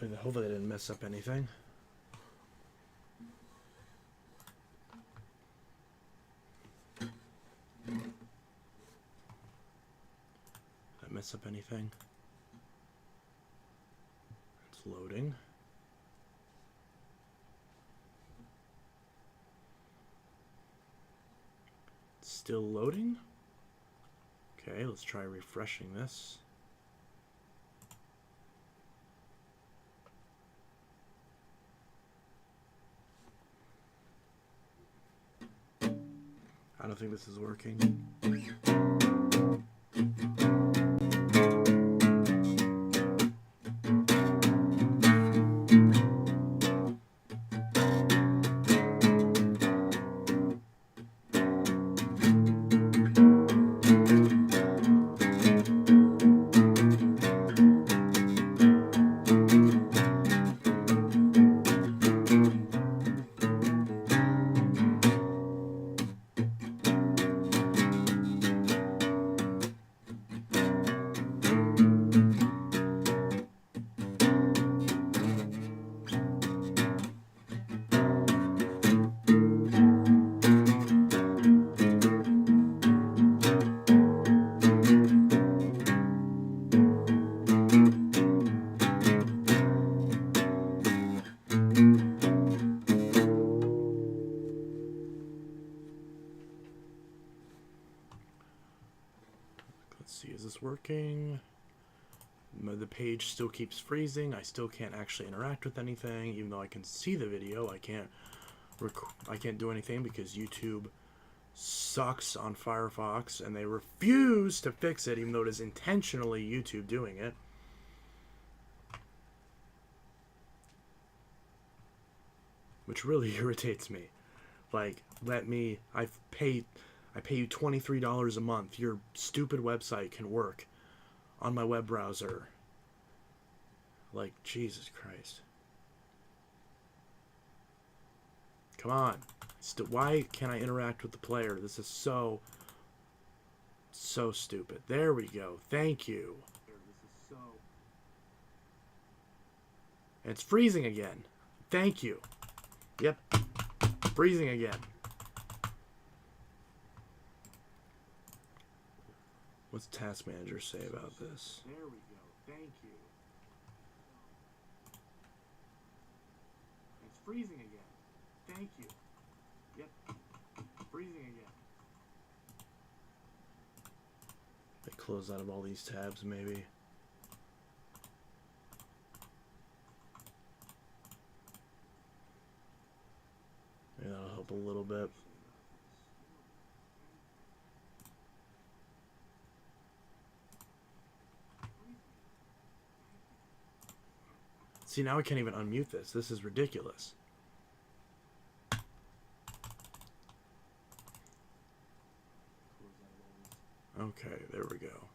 Hopefully they didn't mess up anything. Did I mess up anything? It's loading. It's still loading. Okay, let's try refreshing this. I don't think this is working. Let's see, is this working? The page still keeps freezing. I still can't actually interact with anything, even though I can see the video. I can't do anything because YouTube sucks on Firefox, and they refuse to fix it, even though it is intentionally YouTube doing it. Which really irritates me. Like, I pay you $23 a month. Your stupid website can work on my web browser. Like, Jesus Christ. Come on. Why can't I interact with the player? This is so stupid. There we go. Thank you. And it's freezing again. Thank you. Yep. Freezing again. What's Task Manager say about this? There we go. Thank you. It's freezing again. Thank you. Yep. Freezing again. They close out of all these tabs, maybe. Maybe that'll help a little bit. See, now I can't even unmute this. This is ridiculous. Okay, there we go.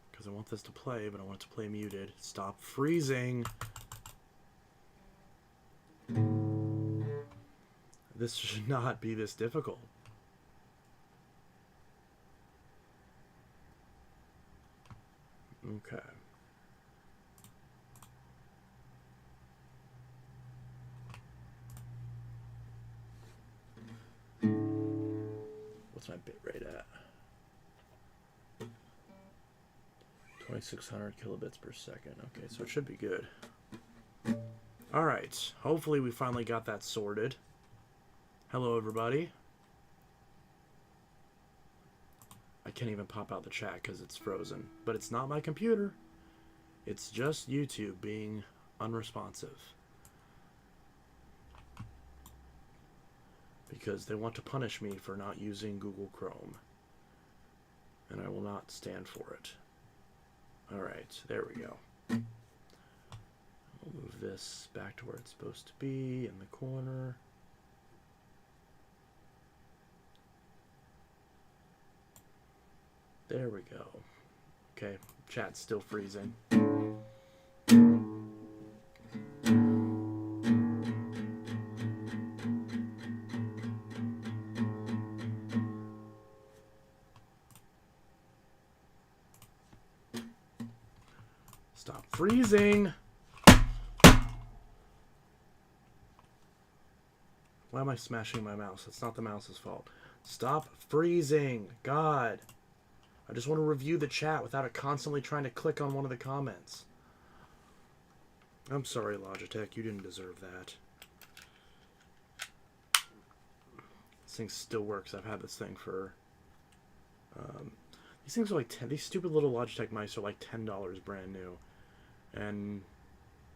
Because I want this to play, but I want it to play muted. Stop freezing. This should not be this difficult. Okay. What's my bit rate at? 2600 kilobits per second. Okay, so it should be good. Alright, hopefully we finally got that sorted. Hello everybody. I can't even pop out the chat because it's frozen. But it's not my computer. It's just YouTube being unresponsive. Because they want to punish me for not using Google Chrome. And I will not stand for it. Alright, there we go. We'll move this back to where it's supposed to be in the corner. There we go. Okay, chat's still freezing. Stop freezing. Why am I smashing my mouse? It's not the mouse's fault. Stop freezing. God. I just want to review the chat without it constantly trying to click on one of the comments. I'm sorry, Logitech. You didn't deserve that. This thing still works. I've had this thing for... these things are like 10... These stupid little Logitech mice are like $10 brand new. And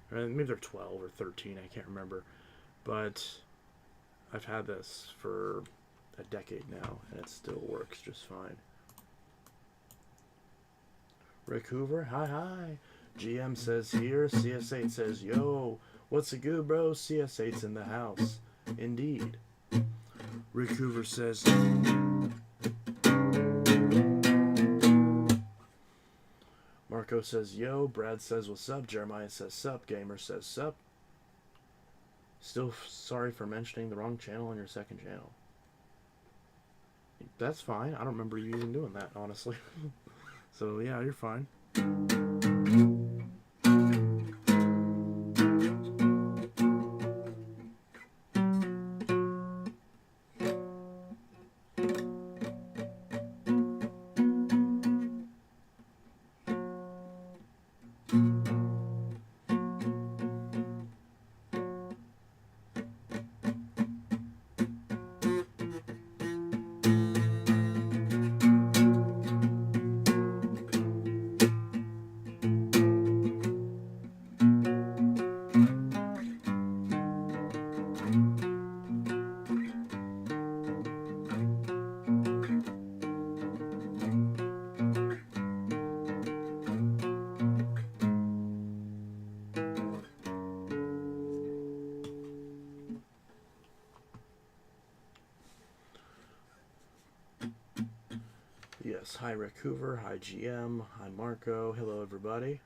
maybe they're 12 or 13. I can't remember. But I've had this for a decade now, and it still works just fine. Rick Hoover, hi. GM says here. CS8 says, yo, what's a good, bro? CS8's in the house. Indeed. Rick Hoover says... Marco says, yo. Brad says, what's up? Jeremiah says, sup. Gamer says, sup. Still sorry for mentioning the wrong channel on your second channel. That's fine. I don't remember you even doing that, honestly. So, yeah, you're fine. Yes, hi Rick Hoover, hi GM, hi Marco, hello everybody.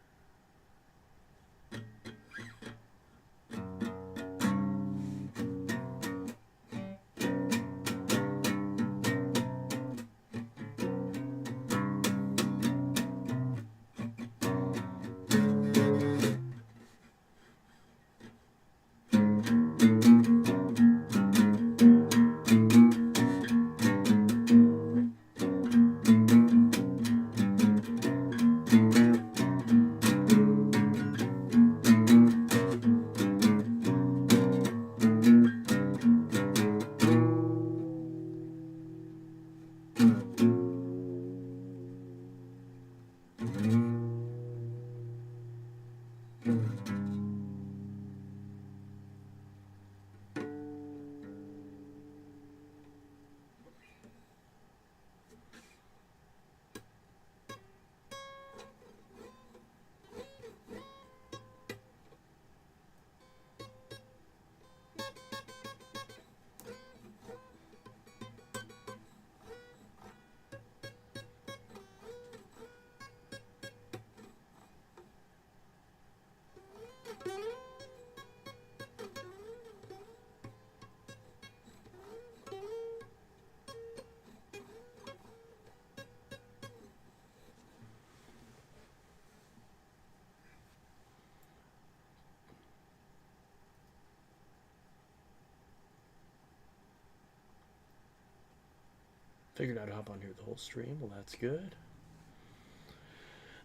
Figured out to hop on here the whole stream. Well, that's good.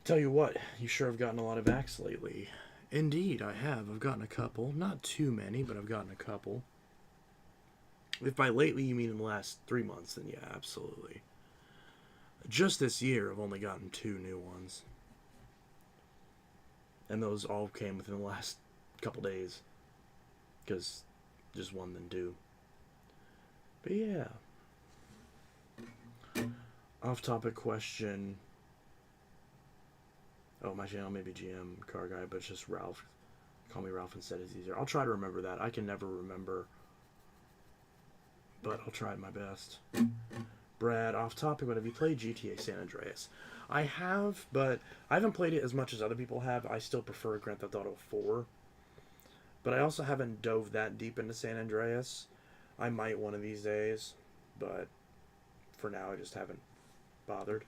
Tell you what, you sure have gotten a lot of vax lately. Indeed, I have. I've gotten a couple. Not too many, but I've gotten a couple. If by lately you mean in the last 3 months, then yeah, absolutely. Just this year, I've only gotten 2 new ones. And those all came within the last couple days. Because just one, then 2. But yeah. Off-topic question. Oh, my channel may be GM Car Guy, but it's just Ralph. Call me Ralph instead, it's easier. I'll try to remember that. I can never remember. But I'll try my best. Brad, off-topic, but have you played GTA San Andreas? I have, but I haven't played it as much as other people have. I still prefer Grand Theft Auto 4. But I also haven't dove that deep into San Andreas. I might one of these days, but for now I just haven't bothered.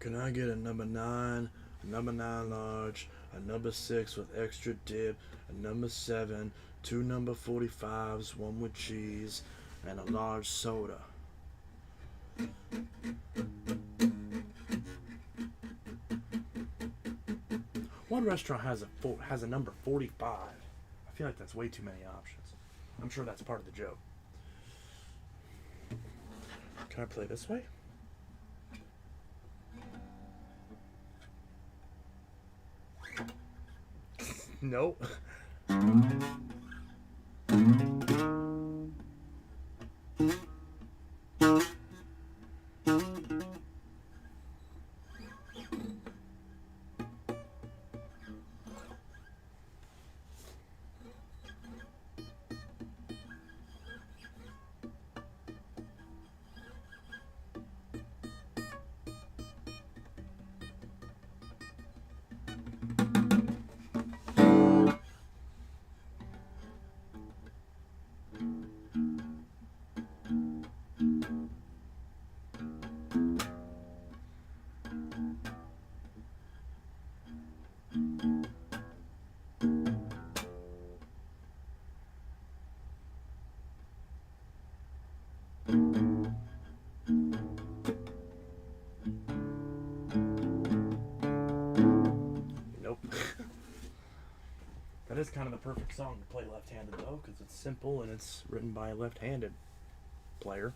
Can I get a number 9, a number 9 large, a number 6 with extra dip, a number 7, 2 number 45s, one with cheese, and a large soda? One restaurant has a number 45. I feel like that's way too many options. I'm sure that's part of the joke. Can I play this way? Nope. Nope. That is kind of the perfect song to play left-handed, though, because it's simple and it's written by a left-handed player.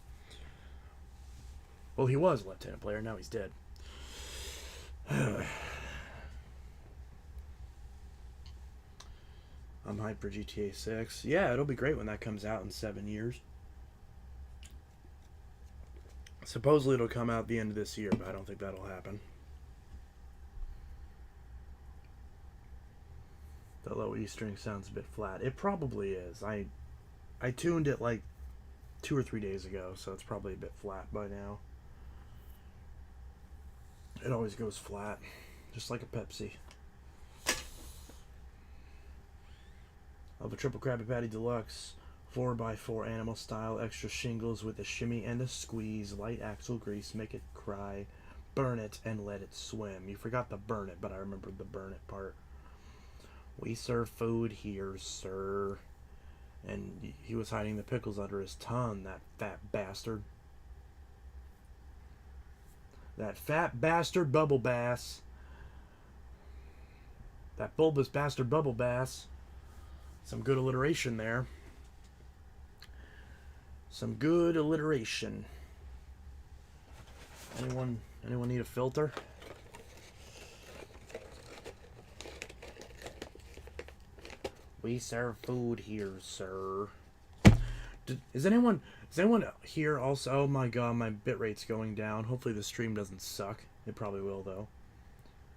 Well, he was a left-handed player. Now he's dead. I'm hyped for GTA 6. Yeah, it'll be great when that comes out in 7 years. Supposedly it'll come out the end of this year, but I don't think that'll happen. The low E string sounds a bit flat. It probably is. I tuned it like 2 or 3 days ago, so it's probably a bit flat by now. It always goes flat, just like a Pepsi. Of a triple Krabby Patty Deluxe, 4x4 animal style, extra shingles with a shimmy and a squeeze, light axle grease, make it cry, burn it and let it swim. You forgot the burn it, but I remembered the burn it part. We serve food here, sir. And he was hiding the pickles under his tongue, that fat bastard. That fat bastard Bubble Bass. That bulbous bastard Bubble Bass. Some good alliteration there. Some good alliteration. Anyone need a filter? We serve food here, sir. Is anyone here also? Oh my god, my bitrate's going down. Hopefully the stream doesn't suck. It probably will, though.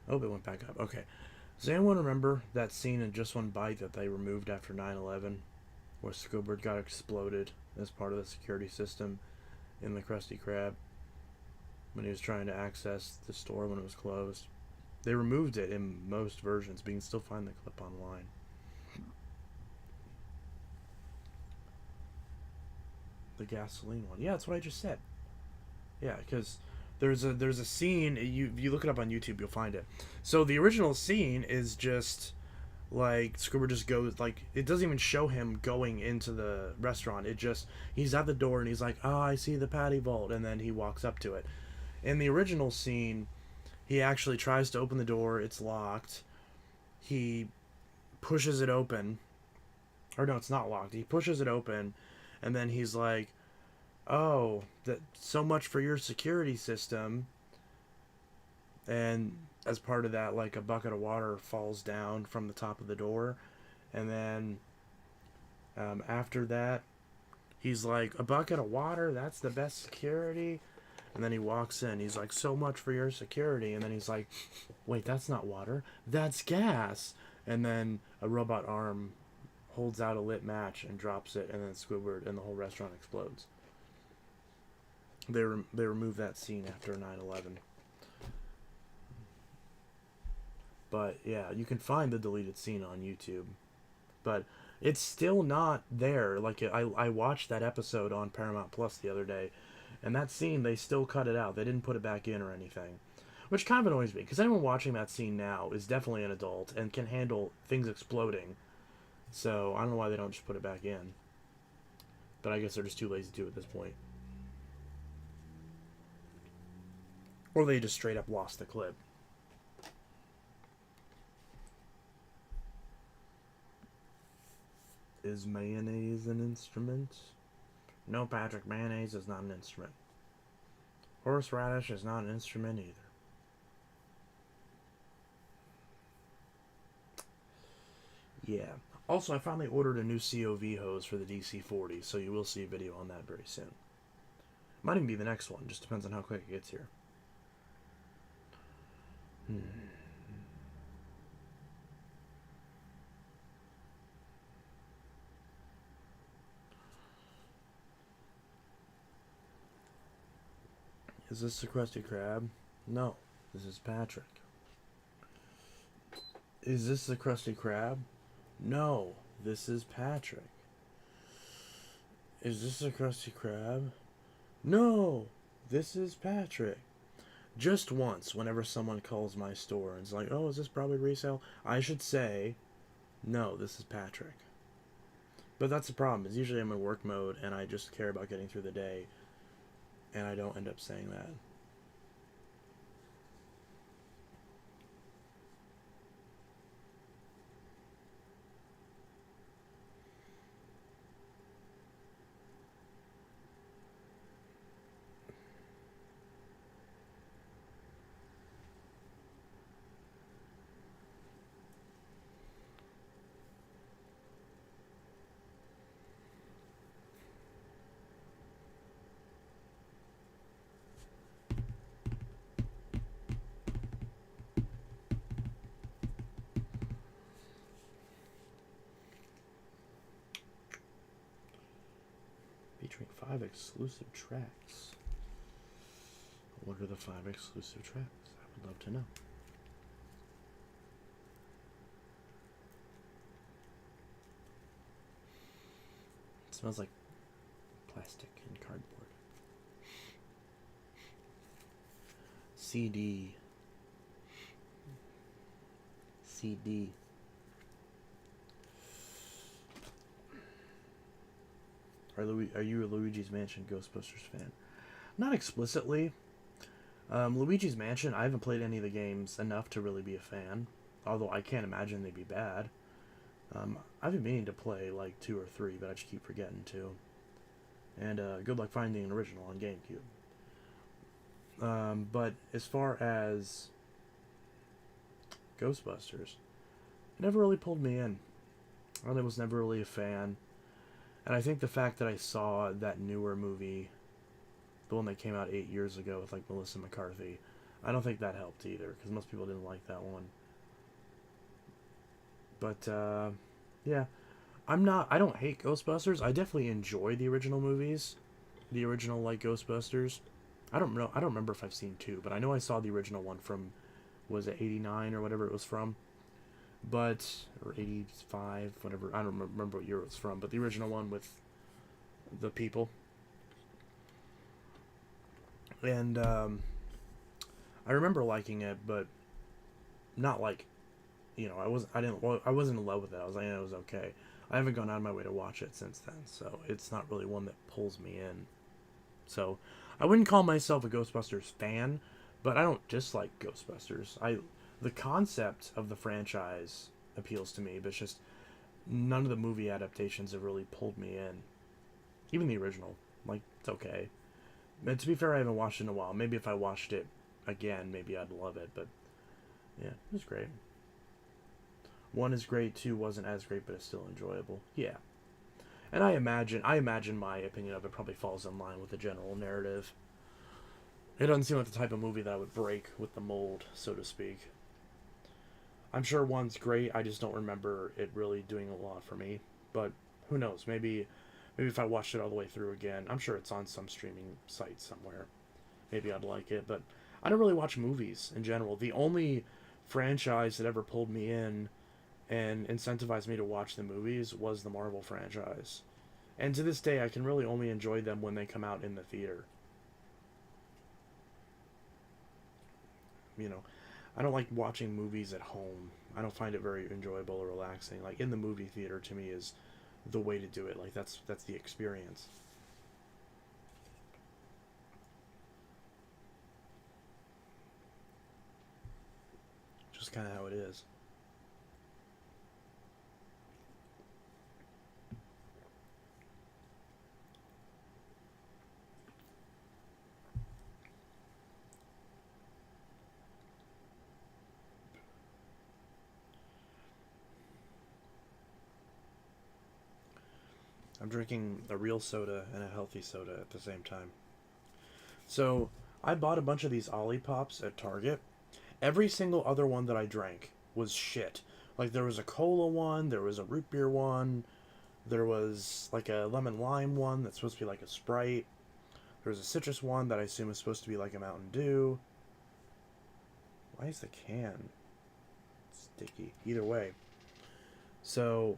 Oh, it went back up. Okay. Does anyone remember that scene in Just One Bite that they removed after 9/11? Where Squidward got exploded as part of the security system in the Krusty Krab when he was trying to access the store when it was closed. They removed it in most versions, but you can still find the clip online. The gasoline one. Yeah, that's what I just said. Yeah, because there's a scene, if you look it up on YouTube, you'll find it. So the original scene is just like Squidward just goes, like, it doesn't even show him going into the restaurant. It just, he's at the door and he's like, oh, I see the patty vault, and then he walks up to it. In the original scene, he actually tries to open the door, it's locked. He pushes it open. Or no, it's not locked. He pushes it open, and then he's like, oh, that so much for your security system. And as part of that, like, a bucket of water falls down from the top of the door. And then after that, he's like, a bucket of water? That's the best security? And then he walks in. He's like, so much for your security. And then he's like, wait, that's not water. That's gas. And then a robot arm holds out a lit match and drops it. And then Squidward and the whole restaurant explodes. They removed that scene after 9/11. But yeah, you can find the deleted scene on YouTube. But it's still not there. Like, I watched that episode on Paramount Plus the other day, and that scene, they still cut it out. They didn't put it back in or anything. Which kind of annoys me, because anyone watching that scene now is definitely an adult and can handle things exploding. So I don't know why they don't just put it back in. But I guess they're just too lazy to at this point. Or they just straight up lost the clip. Is mayonnaise an instrument? No, Patrick, mayonnaise is not an instrument. Horseradish is not an instrument either. Yeah. Also, I finally ordered a new COV hose for the DC-40, so you will see a video on that very soon. Might even be the next one, just depends on how quick it gets here. Is this the Krusty Krab? No, this is Patrick. Is this the Krusty Krab? No, this is Patrick. Is this the Krusty Krab? No, this is Patrick. Just once, whenever someone calls my store and is like, oh, is this probably resale? I should say, no, this is Patrick. But that's the problem, is usually I'm in work mode and I just care about getting through the day, and I don't end up saying that. Featuring 5 exclusive tracks. What are the 5 exclusive tracks? I would love to know. It smells like plastic and cardboard. CD. Are you a Luigi's Mansion Ghostbusters fan? Not explicitly. Luigi's Mansion, I haven't played any of the games enough to really be a fan. Although I can't imagine they'd be bad. I've been meaning to play like 2 or 3, but I just keep forgetting to. And good luck finding an original on GameCube. But as far as Ghostbusters, it never really pulled me in. I was never really a fan. And I think the fact that I saw that newer movie, the one that came out 8 years ago with like Melissa McCarthy, I don't think that helped either, because most people didn't like that one. But yeah, I don't hate Ghostbusters. I definitely enjoy the original movies, the original like Ghostbusters. I don't remember if I've seen 2, but I know I saw the original one from, was it 89 or whatever it was from? But, or 85, whatever, I don't remember what year it was from, but the original one with the people. And I remember liking it, but not like, I wasn't in love with it. I was like, it was okay. I haven't gone out of my way to watch it since then, so it's not really one that pulls me in. So I wouldn't call myself a Ghostbusters fan, but I don't dislike Ghostbusters. The concept of the franchise appeals to me, but it's just none of the movie adaptations have really pulled me in. Even the original, like, it's okay. And to be fair, I haven't watched it in a while. Maybe if I watched it again, maybe I'd love it, but yeah, it was great. 1 is great, 2 wasn't as great, but it's still enjoyable. Yeah. And I imagine my opinion of it probably falls in line with the general narrative. It doesn't seem like the type of movie that I would break with the mold, so to speak. I'm sure 1's great, I just don't remember it really doing a lot for me. But who knows, maybe if I watched it all the way through again, I'm sure it's on some streaming site somewhere. Maybe I'd like it, but I don't really watch movies in general. The only franchise that ever pulled me in and incentivized me to watch the movies was the Marvel franchise. And to this day, I can really only enjoy them when they come out in the theater. you know, I don't like watching movies at home. I don't find it very enjoyable or relaxing. Like in the movie theater, to me, is the way to do it. Like that's the experience. Just kind of how it is. I'm drinking a real soda and a healthy soda at the same time. So I bought a bunch of these Ollipops at Target. Every single other one that I drank was shit. Like there was a cola one, there was a root beer one, there was like a lemon lime one that's supposed to be like a Sprite. There was a citrus one that I assume is supposed to be like a Mountain Dew. Why is the can sticky? Either way. So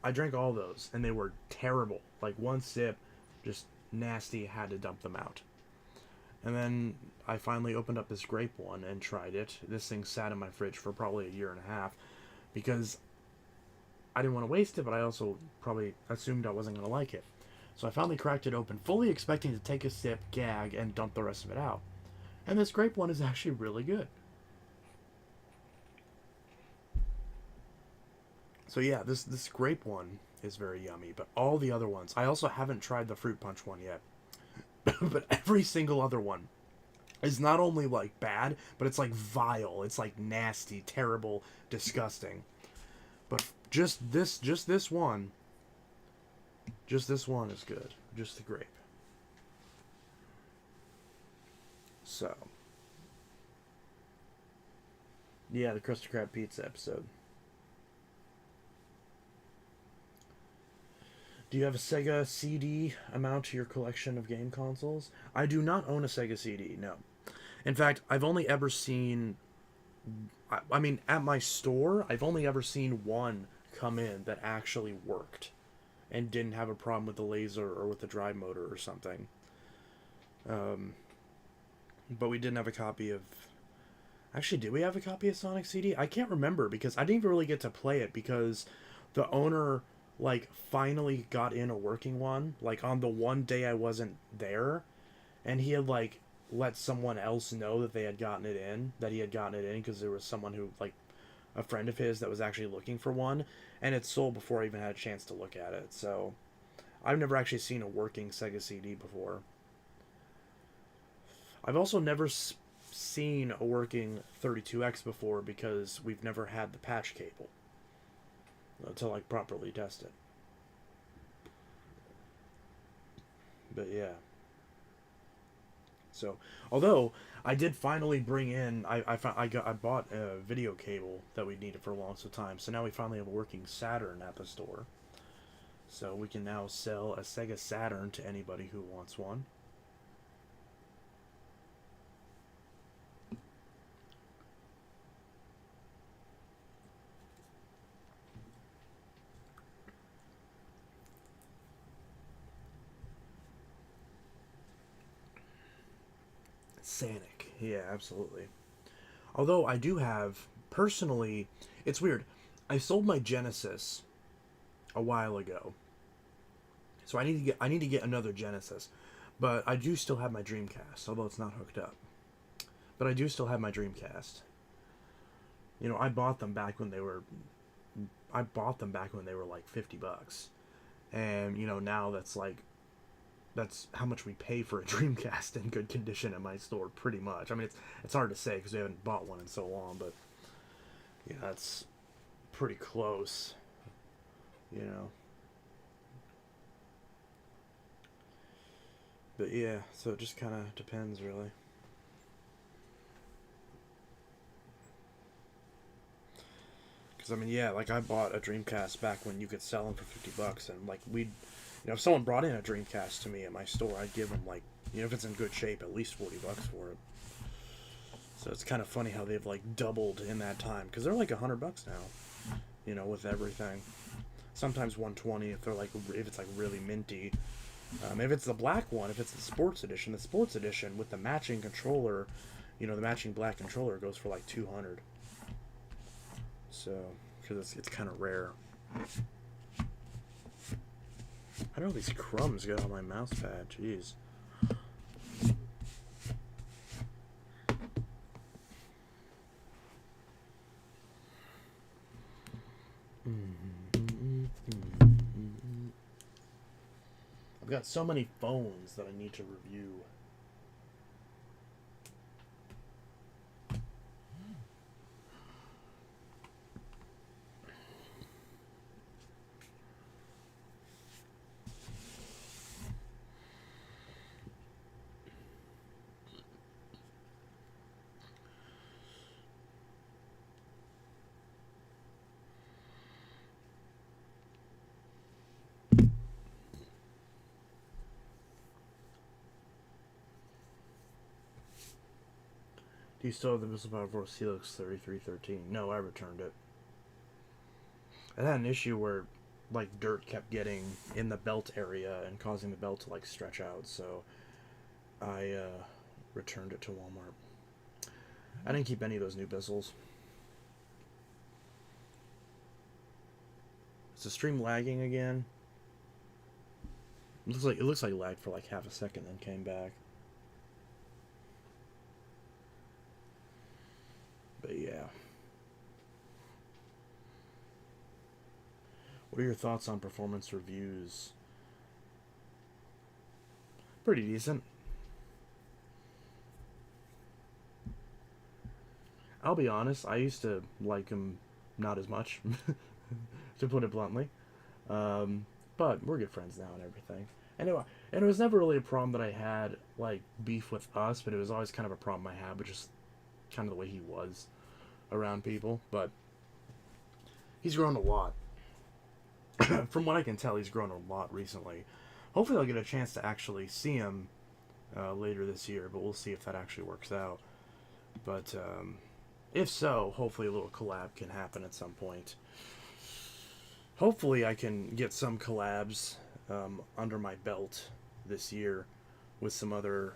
I drank all those and they were terrible. Like one sip, just nasty, had to dump them out. And then I finally opened up this grape one and tried it. This thing sat in my fridge for probably a year and a half because I didn't want to waste it, but I also probably assumed I wasn't going to like it. So I finally cracked it open, fully expecting to take a sip, gag, and dump the rest of it out. And this grape one is actually really good. So yeah, this grape one is very yummy, but all the other ones, I also haven't tried the fruit punch one yet. But every single other one is not only like bad, but it's like vile. It's like nasty, terrible, disgusting. But just this one is good. Just the grape. So, yeah, the Krusty Krab pizza episode. Do you have a Sega CD amount to your collection of game consoles? I do not own a Sega CD, no. In fact, I've only ever seen. I mean, at my store, I've only ever seen one come in that actually worked and didn't have a problem with the laser or with the drive motor or something. Um, but we didn't have a copy of. Actually, did we have a copy of Sonic CD? I can't remember because I didn't even really get to play it because the owner like finally got in a working one like on the one day I wasn't there, and he had like let someone else know that they had gotten it in, that he had gotten it in because there was someone who like a friend of his that was actually looking for one, and it sold before I even had a chance to look at it. So I've never actually seen a working Sega CD before. I've also never seen a working 32X before because we've never had the patch cable to like properly test it. But yeah. So, although I did finally bring in, I bought a video cable that we needed for a long time. So now we finally have a working Saturn at the store. So we can now sell a Sega Saturn to anybody who wants one. Sanic, yeah, absolutely. Although I do have personally, it's weird. I sold my Genesis a while ago, so I need to get another Genesis. But I do still have my Dreamcast, although it's not hooked up. But I do still have my Dreamcast. You know, I bought them back when they were like $50, and you know now that's how much we pay for a Dreamcast in good condition at my store, pretty much. I mean, it's hard to say because we haven't bought one in so long, but yeah, that's pretty close, you know. But yeah, so it just kind of depends, really. Because I mean, yeah, like I bought a Dreamcast back when you could sell them for $50, and like if someone brought in a Dreamcast to me at my store, I'd give them like, if it's in good shape, at least $40 for it. So it's kind of funny how they've like doubled in that time because they're like $100 now, with everything. Sometimes 120 if it's like really minty. If it's the black one, if it's the sports edition with the matching controller, You know, the matching black controller goes for like 200. So, because it's kind of rare. I don't know, these crumbs get on my mouse pad. Jeez. I've got so many phones that I need to review. Do you still have the Missile Power Force Helix 3313? No, I returned it. I had an issue where, like, dirt kept getting in the belt area and causing the belt to, like, stretch out, so I returned it to Walmart. I didn't keep any of those new bezels. Is the stream lagging again? It looks like it lagged for like half a second, then came back. But yeah. What are your thoughts on performance reviews? Pretty decent. I'll be honest, I used to like them not as much, to put it bluntly. But we're good friends now and everything. And it was never really a problem that I had, like, beef with us, but it was always kind of a problem I had, but just kind of the way he was around people. But he's grown a lot. From what I can tell, he's grown a lot recently. Hopefully I'll get a chance to actually see him later this year, but we'll see if that actually works out. But if so, hopefully a little collab can happen at some point. Hopefully I can get some collabs under my belt this year with some other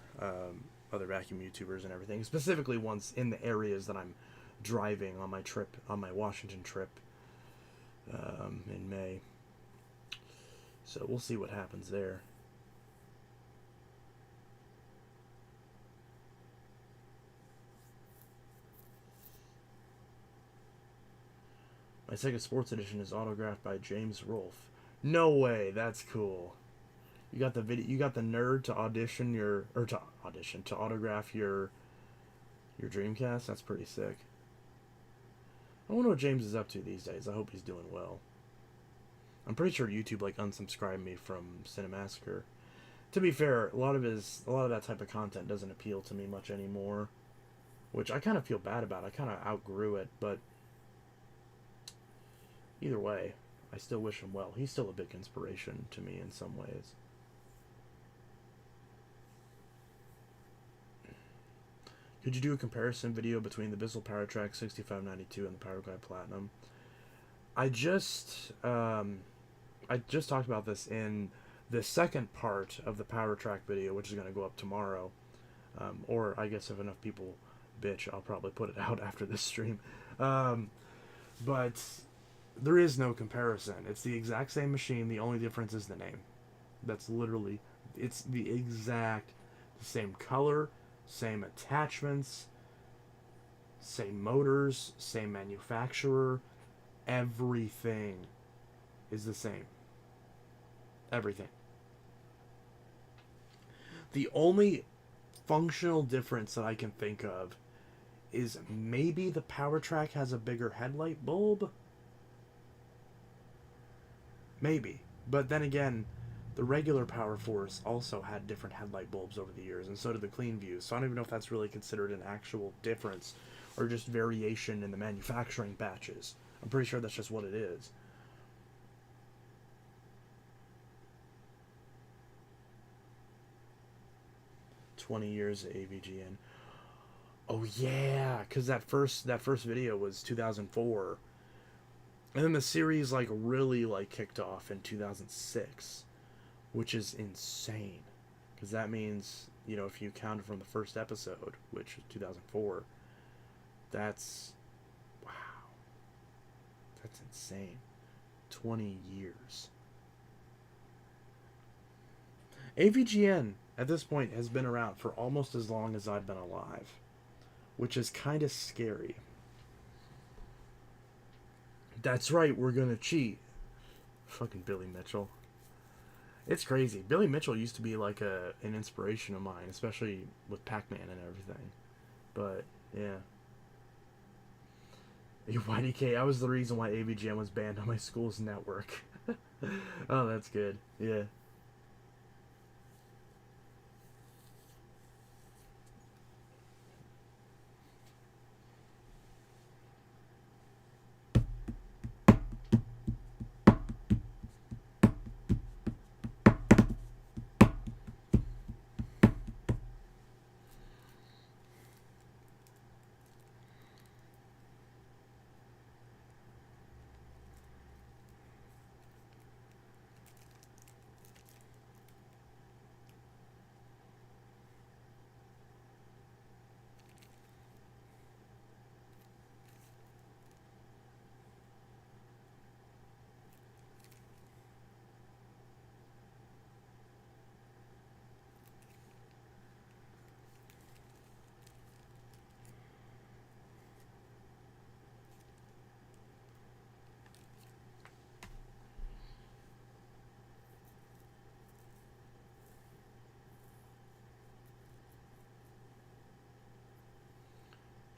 vacuum YouTubers and everything, specifically ones in the areas that I'm driving on my trip, on my Washington trip in May. So we'll see what happens there. My Sega Sports Edition is autographed by James Rolfe. No way, that's cool. You got the video. You got the nerd to audition your, or to autograph your Dreamcast. That's pretty sick. I wonder what James is up to these days. I hope he's doing well. I'm pretty sure YouTube like unsubscribed me from Cinemassacre. To be fair, a lot of that type of content doesn't appeal to me much anymore, which I kind of feel bad about. I kind of outgrew it, but either way, I still wish him well. He's still a big inspiration to me in some ways. Could you do a comparison video between the Bissell PowerTrack 6592 and the Powerglide Platinum? I just talked about this in the second part of the PowerTrack video, which is going to go up tomorrow. Or I guess if enough people bitch, I'll probably put it out after this stream. But there is no comparison. It's the exact same machine. The only difference is the name. That's literally, it's the exact same color, same attachments, same motors, same manufacturer. Everything is the same. Everything. The only functional difference that I can think of is maybe the PowerTrack has a bigger headlight bulb. Maybe. But then again, the regular Power Force also had different headlight bulbs over the years, and so did the Clean View. So I don't even know if that's really considered an actual difference or just variation in the manufacturing batches. I'm pretty sure that's just what it is. "20 years of AVGN." Oh yeah, because that first video was 2004. And then the series like really like kicked off in 2006, which is insane, because that means You know, if you counted from the first episode, which was 2004, that's, wow, that's insane. 20 years. AVGN at this point has been around for almost as long as I've been alive, which is kind of scary. That's right, we're gonna cheat. Fucking Billy Mitchell. It's crazy. Billy Mitchell used to be like an inspiration of mine, especially with Pac-Man and everything. But yeah. YDK, I was the reason why AVGN was banned on my school's network. Oh, that's good. Yeah.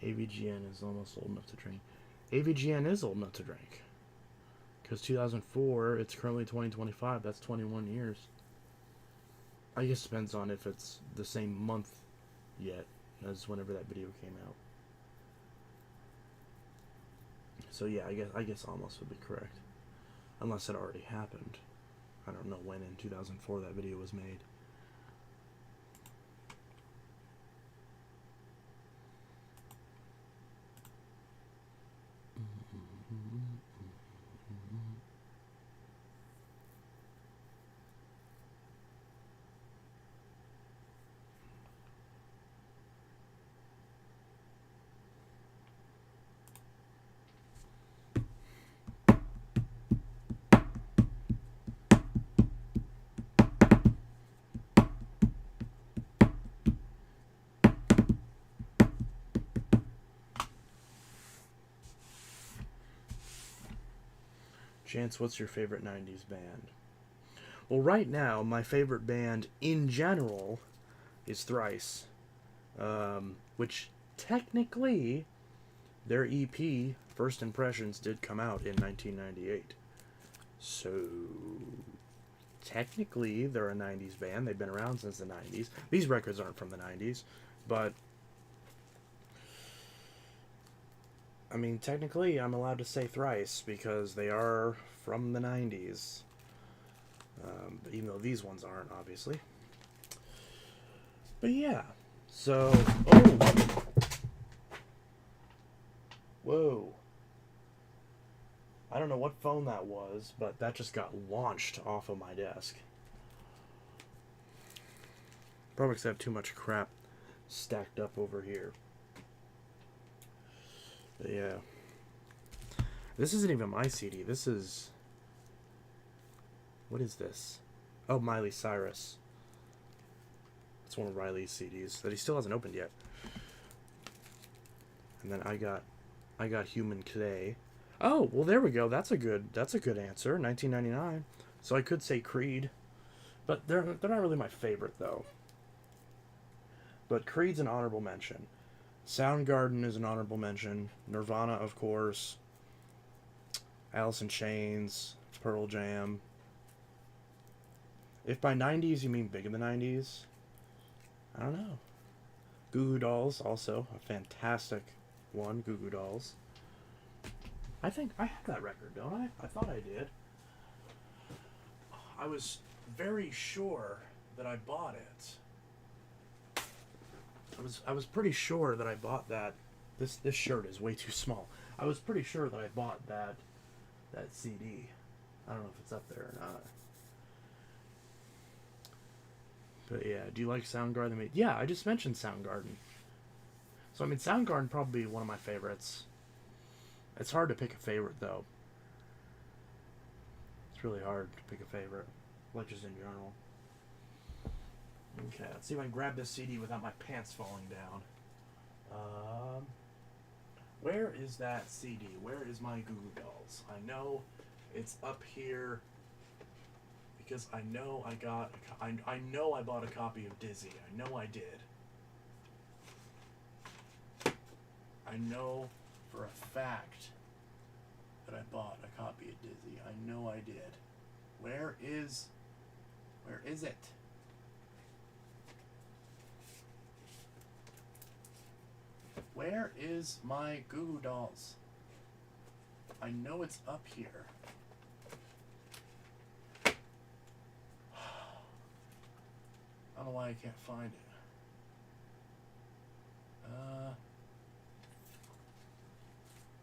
AVGN is almost old enough to drink. AVGN is old enough to drink. Because 2004, it's currently 2025. That's 21 years. I guess it depends on if it's the same month yet as whenever that video came out. So yeah, I guess almost would be correct. Unless it already happened. I don't know when in 2004 that video was made. Chance, what's your favorite 90s band? Well, right now, my favorite band in general is Thrice. Which technically, their EP, First Impressions, did come out in 1998. So, technically, they're a 90s band. They've been around since the 90s. These records aren't from the 90s, but I mean, technically, I'm allowed to say Thrice because they are from the 90s. Even though these ones aren't, obviously. But yeah. So, oh! Whoa. I don't know what phone that was, but that just got launched off of my desk. Probably because I have too much crap stacked up over here. But yeah. This isn't even my CD. This is... What is this? Oh, Miley Cyrus. It's one of Riley's CDs that he still hasn't opened yet. And then I got Human Clay. Oh, well there we go. That's a good answer. 1999. So I could say Creed. But they're not really my favorite though. But Creed's an honorable mention. Soundgarden is an honorable mention. Nirvana, of course. Alice in Chains, Pearl Jam. If by 90s you mean big in the 90s, I don't know. Goo Goo Dolls, also a fantastic one, Goo Goo Dolls. I think I have that record, don't I? I thought I did. I was very sure that I bought it. I was pretty sure that I bought that. This shirt is way too small. I was pretty sure that I bought that CD. I don't know if it's up there or not. But yeah, do you like Soundgarden? Yeah, I just mentioned Soundgarden. So I mean, Soundgarden probably one of my favorites. It's hard to pick a favorite though. It's really hard to pick a favorite, like just in general. Okay, let's see if I can grab this CD without my pants falling down. Where is that CD? Where is my Goo Goo Dolls? I know it's up here because I know I got. I know I bought a copy of Dizzy. I know I did. I know for a fact that I bought a copy of Dizzy. I know I did. Where is it? Where is my Goo Goo Dolls? I know it's up here. I don't know why I can't find it.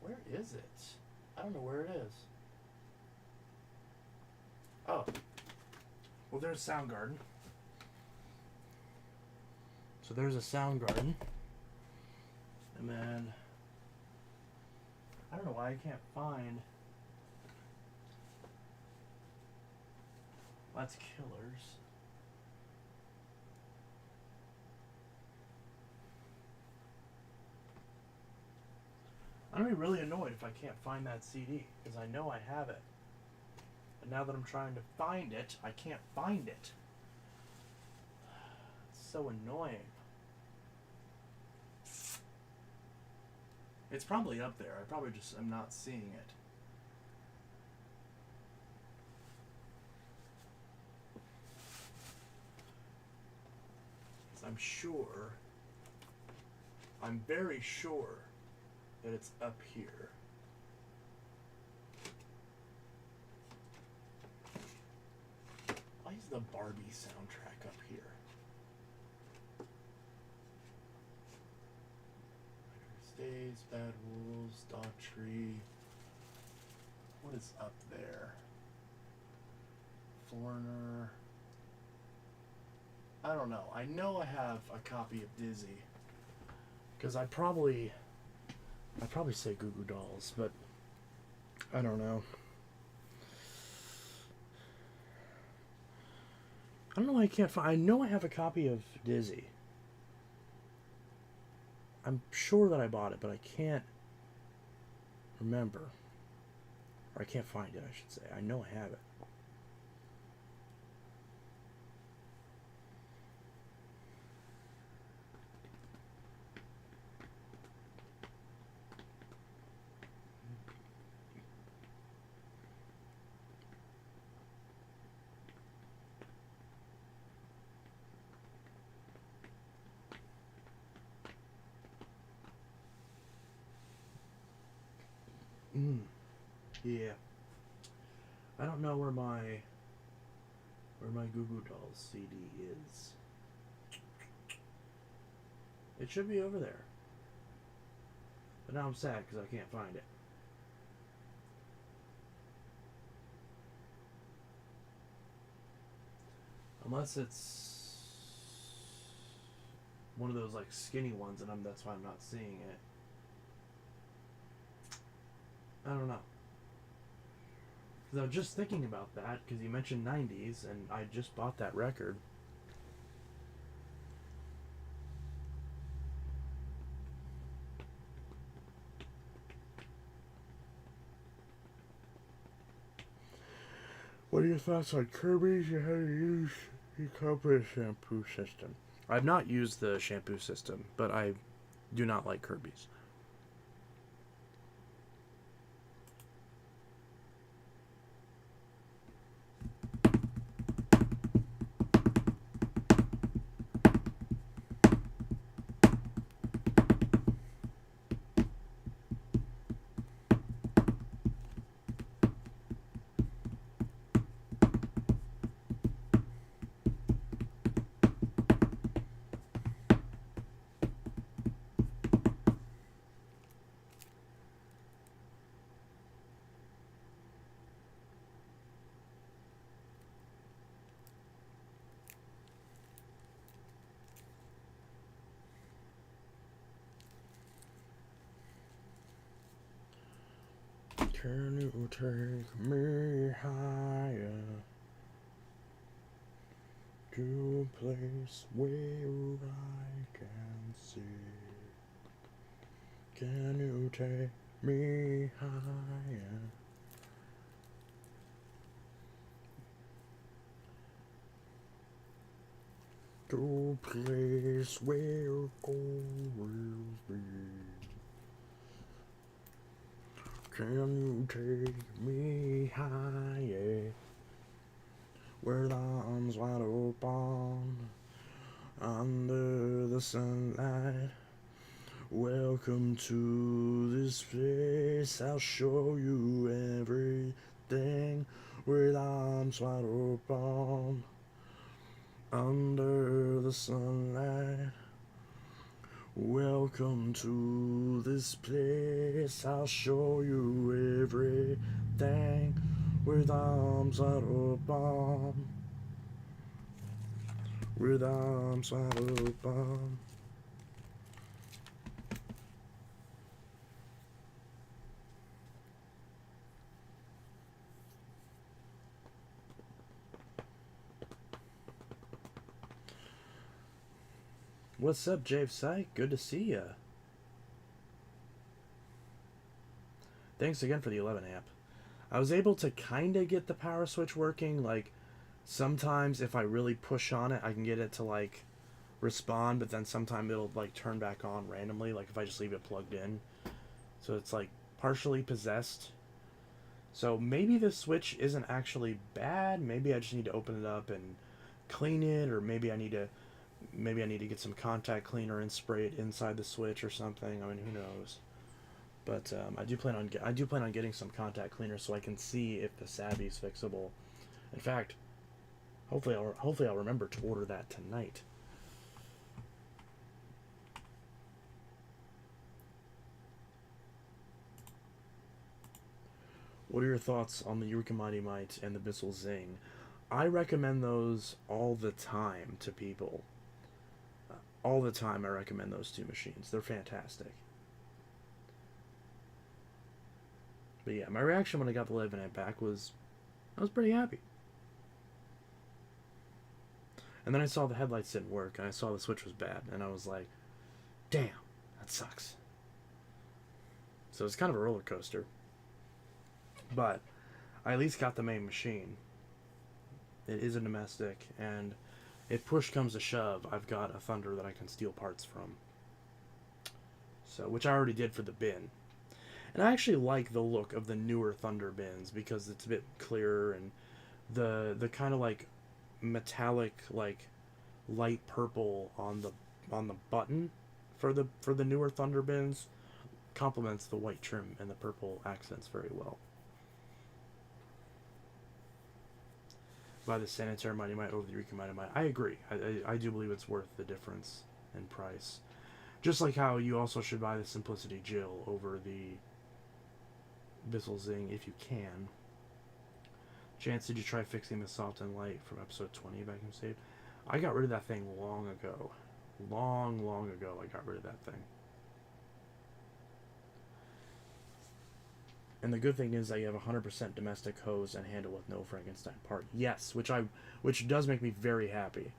Where is it? I don't know where it is. Oh. Well, there's Soundgarden. So there's a Soundgarden. And then I don't know why I can't find. That's Killers. I'm gonna be really annoyed if I can't find that CD because I know I have it. And now that I'm trying to find it, I can't find it. It's so annoying. It's probably up there. I probably just am not seeing it. I'm sure, I'm very sure that it's up here. Why is the Barbie soundtrack up here? Stays, Bad Wolves, Daughtry. What is up there? Foreigner. I don't know. I know I have a copy of Dizzy. Because I'd probably say Goo Goo Dolls, but I don't know. I don't know why I can't find. I know I have a copy of Dizzy. I'm sure that I bought it, but I can't remember. Or I can't find it, I should say. I know I have it. Yeah. I don't know where my Goo Goo Dolls CD is. It should be over there. But now I'm sad because I can't find it. Unless it's one of those like skinny ones and that's why I'm not seeing it. I don't know. Because I was just thinking about that because you mentioned 90s and I just bought that record. What are your thoughts on Kirby's and how to use the Cobra shampoo system? I've not used the shampoo system, but I do not like Kirby's. Can you take me higher to a place where I can see? Can you take me higher? To a place where gold will be. Can you take me higher? Where the arms wide open under the sunlight. Welcome to this place. I'll show you everything. With arms wide open under the sunlight. Welcome to this place. I'll show you everything. With arms wide open. With arms wide open. What's up, Jave Psych? Good to see ya. Thanks again for the 11 amp. I was able to kind of get the power switch working. Like, sometimes if I really push on it, I can get it to, like, respond, but then sometimes it'll, like, turn back on randomly, like if I just leave it plugged in. So it's, like, partially possessed. So maybe this switch isn't actually bad. Maybe I just need to open it up and clean it, or maybe I need to get some contact cleaner and spray it inside the switch or something. I mean, who knows? But I do plan on getting some contact cleaner so I can see if the Savvy's fixable. In fact, hopefully I'll remember to order that tonight. What are your thoughts on the Eureka Mighty Might and the Bissell Zing? I recommend those all the time to people. All the time I recommend those two machines. They're fantastic. But yeah, my reaction when I got the 11 amp back was, I was pretty happy. And then I saw the headlights didn't work, and I saw the switch was bad, and I was like, damn, that sucks. So it's kind of a roller coaster. But I at least got the main machine. It is a domestic, and if push comes to shove, I've got a Thunder that I can steal parts from. So, which I already did for the bin. And I actually like the look of the newer Thunder bins because it's a bit clearer, and the kind of like metallic, like light purple on the button for the newer Thunder bins complements the white trim and the purple accents very well. Buy the Sanitary Mighty Might over the Eureka Mighty Might. I agree. I do believe it's worth the difference in price. Just like how you also should buy the Simplicity Jill over the Bissell Zing if you can. Chance, did you try fixing the soft and light from episode 20 Vacuum Saved? I got rid of that thing long ago. Long ago I got rid of that thing. And the good thing is that you have 100% domestic hose and handle with no Frankenstein part. Yes, which does make me very happy.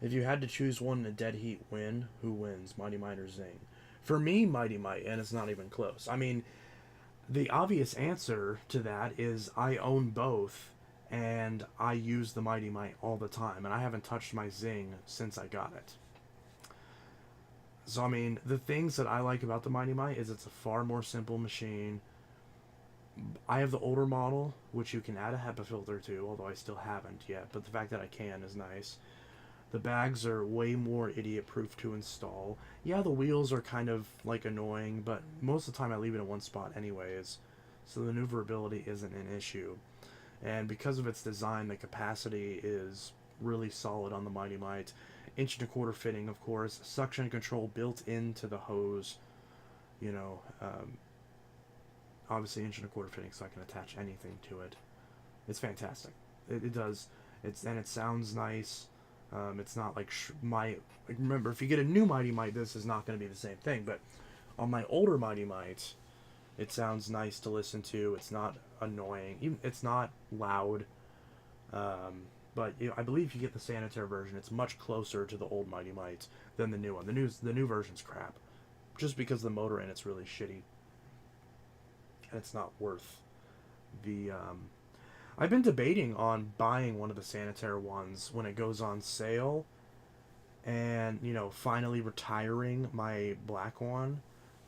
If you had to choose one in a dead heat win, who wins, Mighty Might or Zing? For me, Mighty Might, and it's not even close. I mean, the obvious answer to that is I own both, and I use the Mighty Might all the time, and I haven't touched my Zing since I got it. So, I mean, the things that I like about the Mighty Might is it's a far more simple machine. I have the older model, which you can add a HEPA filter to, although I still haven't yet, but the fact that I can is nice. The bags are way more idiot-proof to install. Yeah, the wheels are kind of, like, annoying, but most of the time I leave it in one spot anyways, so the maneuverability isn't an issue. And because of its design, the capacity is really solid on the Mighty Might. 1.25" fitting, of course. Suction control built into the hose. You know, obviously 1.25" fitting, so I can attach anything to it. It's fantastic. It does. And it sounds nice. It's not like remember, if you get a new Mighty Might, this is not going to be the same thing. But on my older Mighty Might, it sounds nice to listen to. It's not annoying. It's not loud. But I believe you get the Sanitaire version. It's much closer to the old Mighty Might than the new one. The new version's crap, just because the motor in it's really shitty, and it's not worth the. I've been debating on buying one of the Sanitaire ones when it goes on sale, and finally retiring my black one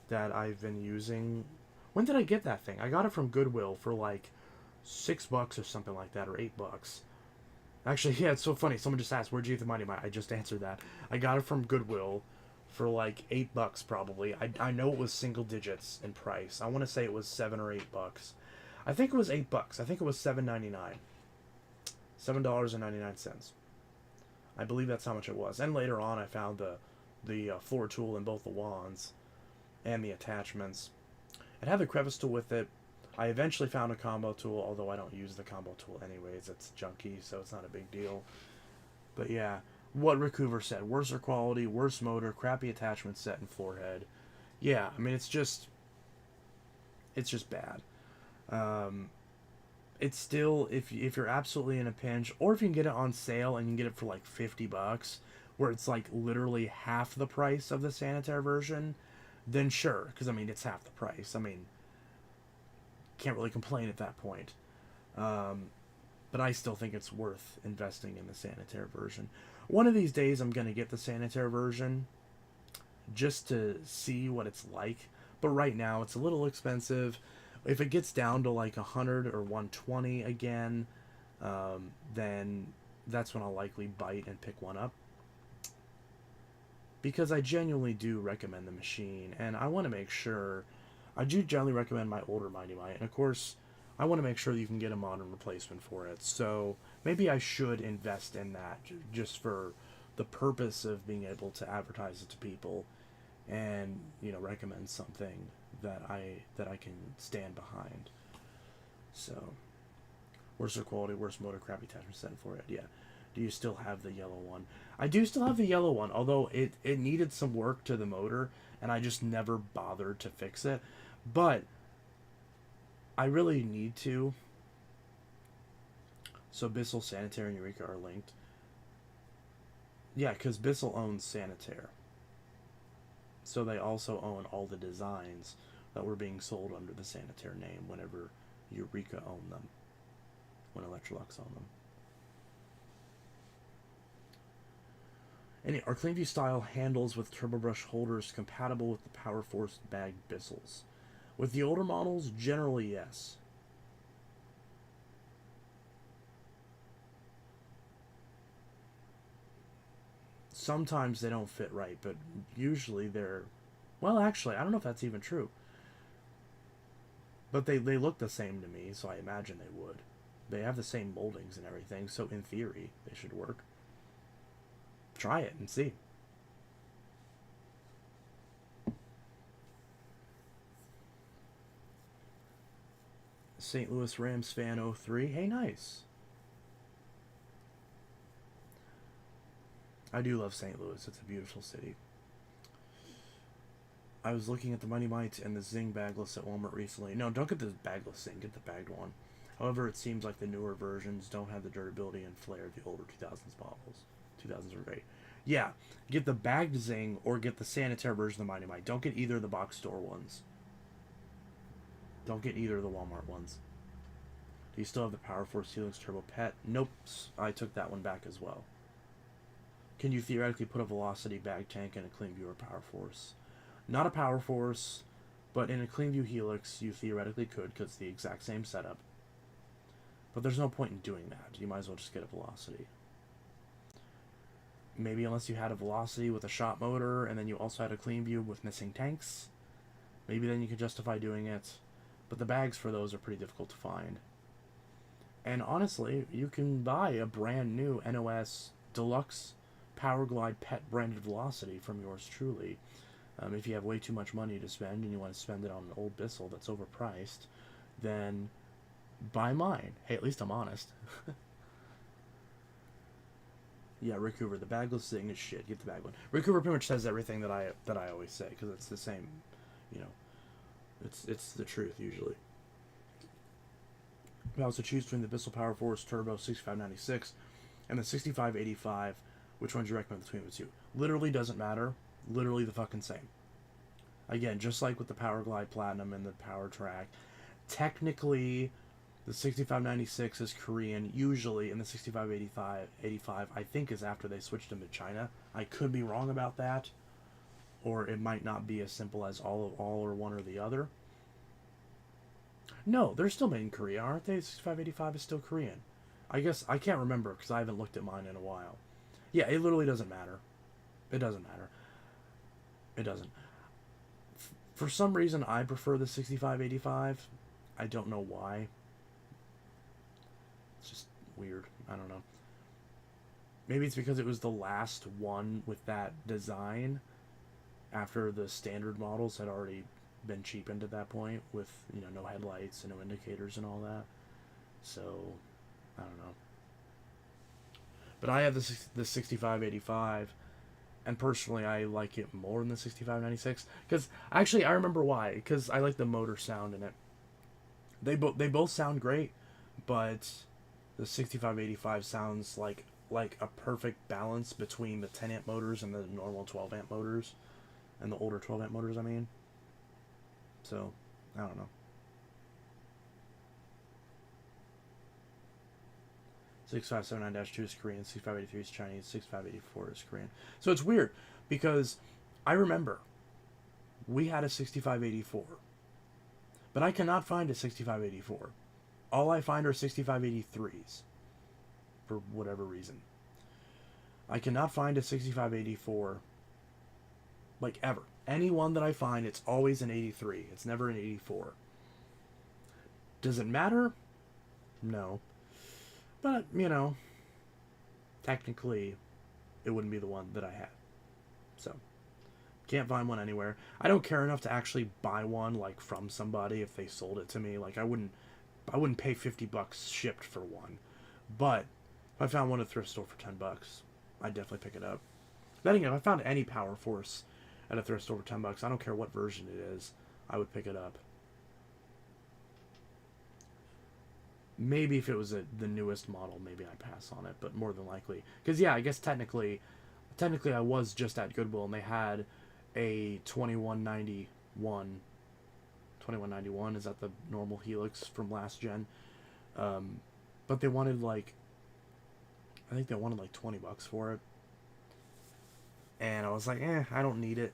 that I've been using. When did I get that thing? I got it from Goodwill for like $6 or something like that, or $8. Actually, yeah, it's so funny. Someone just asked, "Where'd you get the Mighty Might?" I just answered that. I got it from Goodwill for like $8 probably. I know it was single digits in price. I want to say it was $7 or $8. I think it was $8. I think it was $7.99. $7.99. I believe that's how much it was. And later on, I found the floor tool in both the wands and the attachments. It had the crevice tool with it. I eventually found a combo tool, although I don't use the combo tool anyways. It's junky, so it's not a big deal. But yeah, what Rick Hoover said. Worse quality, worse motor, crappy attachment set, and floor head. Yeah, I mean, it's just bad. It's still, if you're absolutely in a pinch, or if you can get it on sale and you can get it for like $50, where it's like literally half the price of the Sanitaire version, then sure, because I mean, it's half the price. I mean, can't really complain at that point. But I still think it's worth investing in the Sanitaire version. One of these days I'm going to get the Sanitaire version just to see what it's like. But right now it's a little expensive. If it gets down to like 100 or 120 again, then that's when I'll likely bite and pick one up. Because I genuinely do recommend the machine, and I want to make sure. I do generally recommend my older Mighty Might, and of course, I want to make sure that you can get a modern replacement for it. So maybe I should invest in that just for the purpose of being able to advertise it to people, and recommend something that I can stand behind. So, worse quality, worse motor, crappy attachment set for it. Yeah. Do you still have the yellow one? I do still have the yellow one, although it needed some work to the motor, and I just never bothered to fix it. But I really need to. So Bissell, Sanitaire, and Eureka are linked. Yeah, because Bissell owns Sanitaire. So they also own all the designs that were being sold under the Sanitaire name whenever Eureka owned them. When Electrolux owned them. Are Cleanview style handles with turbo brush holders compatible with the Power Force bag Bissells? With the older models, generally yes. Sometimes they don't fit right, but usually they're... Well, actually, I don't know if that's even true. But they look the same to me, so I imagine they would. They have the same moldings and everything, so in theory, they should work. Try it and see. St. Louis Rams fan 03. Hey, nice. I do love St. Louis. It's a beautiful city. I was looking at the Mighty Might and the Zing bagless at Walmart recently. No, don't get the bagless Zing. Get the bagged one. However, it seems like the newer versions don't have the durability and flair of the older 2000s models. 2000s were great. Yeah, get the bagged Zing or get the Sanitaire version of the Mighty Might. Don't get either of the box store ones. Don't get either of the Walmart ones. Do you still have the Power Force Helix Turbo Pet? Nope. I took that one back as well. Can you theoretically put a Velocity bag tank in a Cleanview or Power Force? Not a Power Force, but in a Cleanview Helix you theoretically could because it's the exact same setup. But there's no point in doing that. You might as well just get a Velocity. Maybe unless you had a Velocity with a shop motor and then you also had a Cleanview with missing tanks. Maybe then you could justify doing it. But the bags for those are pretty difficult to find. And honestly, you can buy a brand new NOS Deluxe Powerglide Pet branded Velocity from yours truly. If you have way too much money to spend and you want to spend it on an old Bissell that's overpriced, then buy mine. Hey, at least I'm honest. Yeah, Rick Hoover. The bagless thing is shit. Get the bag one. Rick Hoover pretty much says everything that I always say because it's the same. You know, it's the truth usually. I also choose between the Bissell Power Force Turbo 6596 and the 6585. Which one do you recommend between the two? Literally doesn't matter. Literally the fucking same. Again, just like with the Power Glide Platinum and the Power Track, technically the 6596 is Korean usually, and the 6585 I think is after they switched them to China. I could be wrong about that, or it might not be as simple as all or one or the other. No, they're still made in Korea, aren't they? 6585 is still Korean. I guess I can't remember because I haven't looked at mine in a while. Yeah, it literally doesn't matter. It doesn't matter. It doesn't. For some reason, I prefer the 6585. I don't know why. It's just weird. I don't know. Maybe it's because it was the last one with that design after the standard models had already been cheapened at that point with, you know, no headlights and no indicators and all that. So, I don't know. But I have the 6585, and personally I like it more than the 6596 because actually I remember why, because I like the motor sound in it. They both sound great, but the 6585 sounds like a perfect balance between the 10 amp motors and the normal 12 amp motors, and the older 12 amp motors I mean. So, I don't know. 6579-2 is Korean, 6583 is Chinese, 6584 is Korean. So it's weird because I remember we had a 6584, but I cannot find a 6584. All I find are 6583s for whatever reason. I cannot find a 6584 like ever. Any one that I find, it's always an 83. It's never an 84. Does it matter? No. But, you know, technically, it wouldn't be the one that I had. So, can't find one anywhere. I don't care enough to actually buy one, like, from somebody if they sold it to me. Like, I wouldn't pay $50 shipped for one. But, if I found one at a thrift store for $10, I'd definitely pick it up. Then again, if I found any Power Force at a thrift store for $10, I don't care what version it is, I would pick it up. Maybe if it was the newest model, maybe I'd pass on it, but more than likely. Because, yeah, I guess technically I was just at Goodwill, and they had a 2191. 2191, is that the normal Helix from last gen? But they wanted, like, I think they wanted, like, $20 for it. And I was like, I don't need it.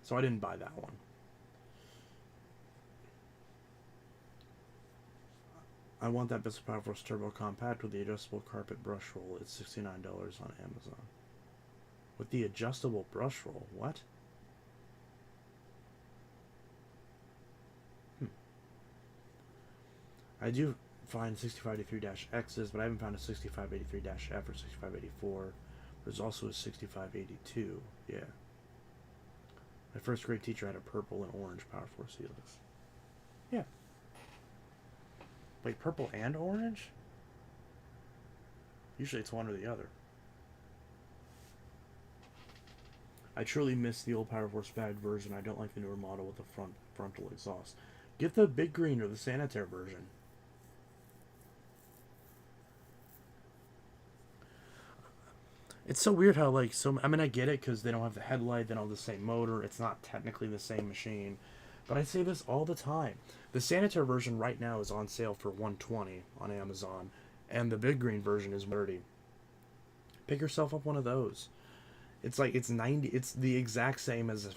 So I didn't buy that one. I want that Bissell Power Force Turbo Compact with the adjustable carpet brush roll. It's $69 on Amazon. With the adjustable brush roll? What? I do find 6583-X's, but I haven't found a 6583-F or 6584. There's also a 6582. Yeah. My first grade teacher had a purple and orange Power Force Helix. Yeah. Wait, purple and orange? Usually it's one or the other. I truly miss the old Power Force bag version. I don't like the newer model with the frontal exhaust. Get the Big Green or the Sanitaire version. It's so weird how, like, I mean, I get it because they don't have the headlight, they don't have the same motor, it's not technically the same machine. But I say this all the time. The Sanitaire version right now is on sale for $120 on Amazon, and the Big Green version is $30. Pick yourself up one of those. It's like, it's $90. It's the exact same as a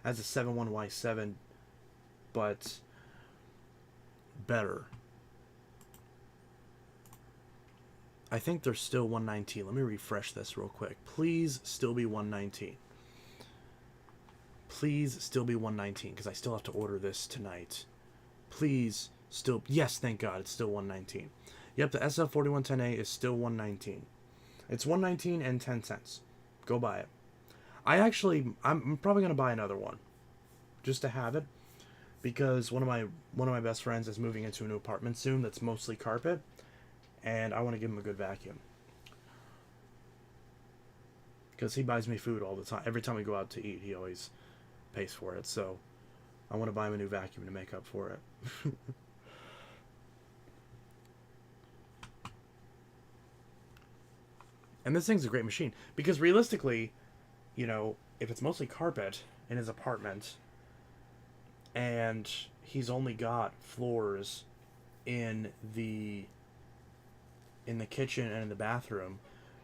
71Y7, but better. I think they're still $119. Let me refresh this real quick. Please still be $119. Please still be $119 because I still have to order this tonight. Please still, yes, thank God, it's still $119. Yep, the SF4110A is still $119. It's $119 and 10 cents. Go buy it. I'm probably gonna buy another one, just to have it, because one of my best friends is moving into a new apartment soon that's mostly carpet, and I want to give him a good vacuum. Because he buys me food all the time. Every time we go out to eat, he always pays for it. So I want to buy him a new vacuum to make up for it. And this thing's a great machine. Because realistically, you know, if it's mostly carpet in his apartment, and he's only got floors in the kitchen and in the bathroom,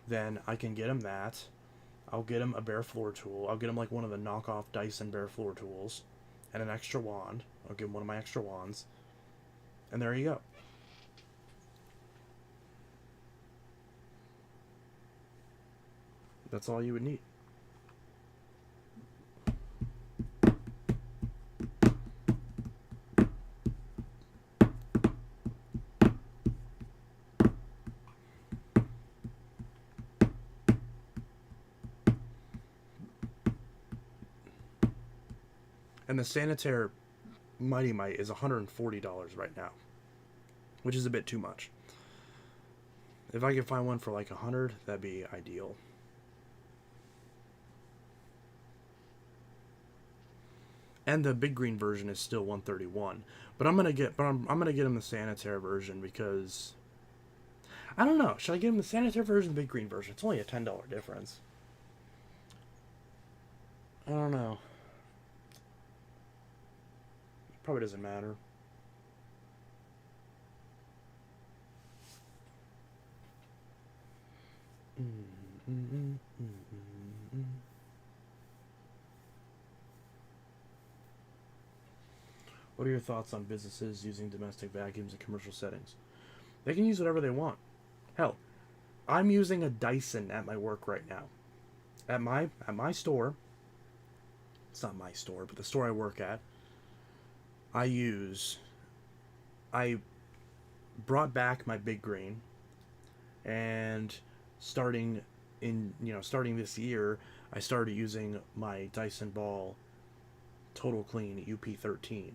then I can get him that. I'll get him a bare floor tool. I'll get him like one of the knockoff Dyson bare floor tools and an extra wand. I'll give him one of my extra wands. And there you go. That's all you would need. And the Sanitaire Mighty Mite is $140 right now, which is a bit too much. If I could find one for like $100, that'd be ideal. And the big green version is still $131, but I'm gonna get him the Sanitaire version because I don't know. Should I get him the Sanitaire version, the big green version? It's only a $10 difference. I don't know. Probably doesn't matter. What are your thoughts on businesses using domestic vacuums in commercial settings? They can use whatever they want. Hell, I'm using a Dyson at my work right now. At my store, it's not my store, but the store I work at, I brought back my big green, and starting this year, I started using my Dyson Ball Total Clean UP13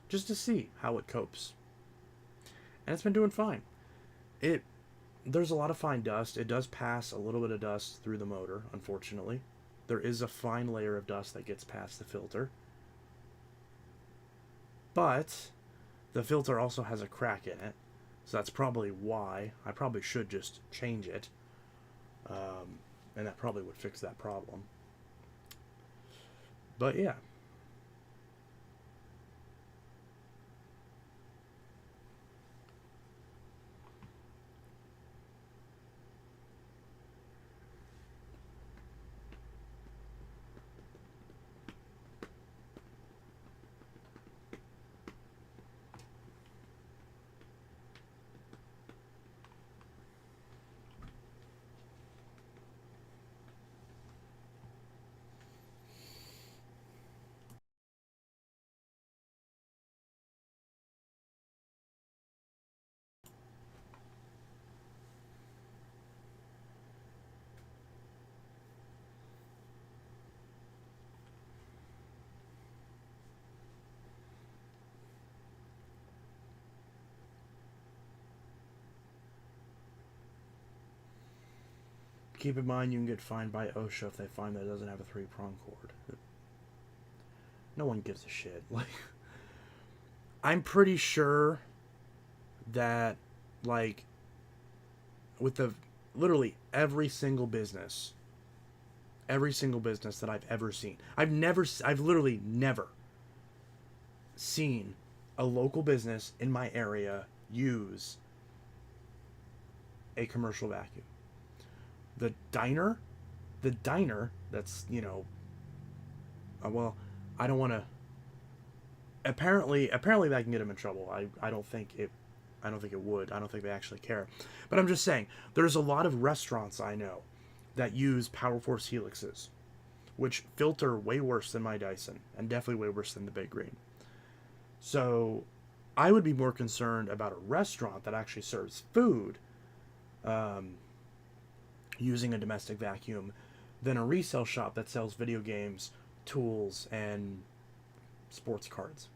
just to see how it copes. And it's been doing fine. There's a lot of fine dust. It does pass a little bit of dust through the motor, unfortunately. There is a fine layer of dust that gets past the filter. But the filter also has a crack in it, so that's probably why. I probably should just change it, and that probably would fix that problem. But yeah. Keep in mind you can get fined by OSHA if they find that it doesn't have a 3-prong cord. No one gives a shit. Like, I'm pretty sure that, like, with the literally every single business that I've ever seen, I've literally never seen a local business in my area use a commercial vacuum. The diner that's, well, I don't want to. Apparently that can get them in trouble. I don't think it would. I don't think they actually care. But I'm just saying, there's a lot of restaurants I know that use Powerforce Helixes, which filter way worse than my Dyson, and definitely way worse than the Big Green. So I would be more concerned about a restaurant that actually serves food using a domestic vacuum than a resale shop that sells video games, tools, and sports cards.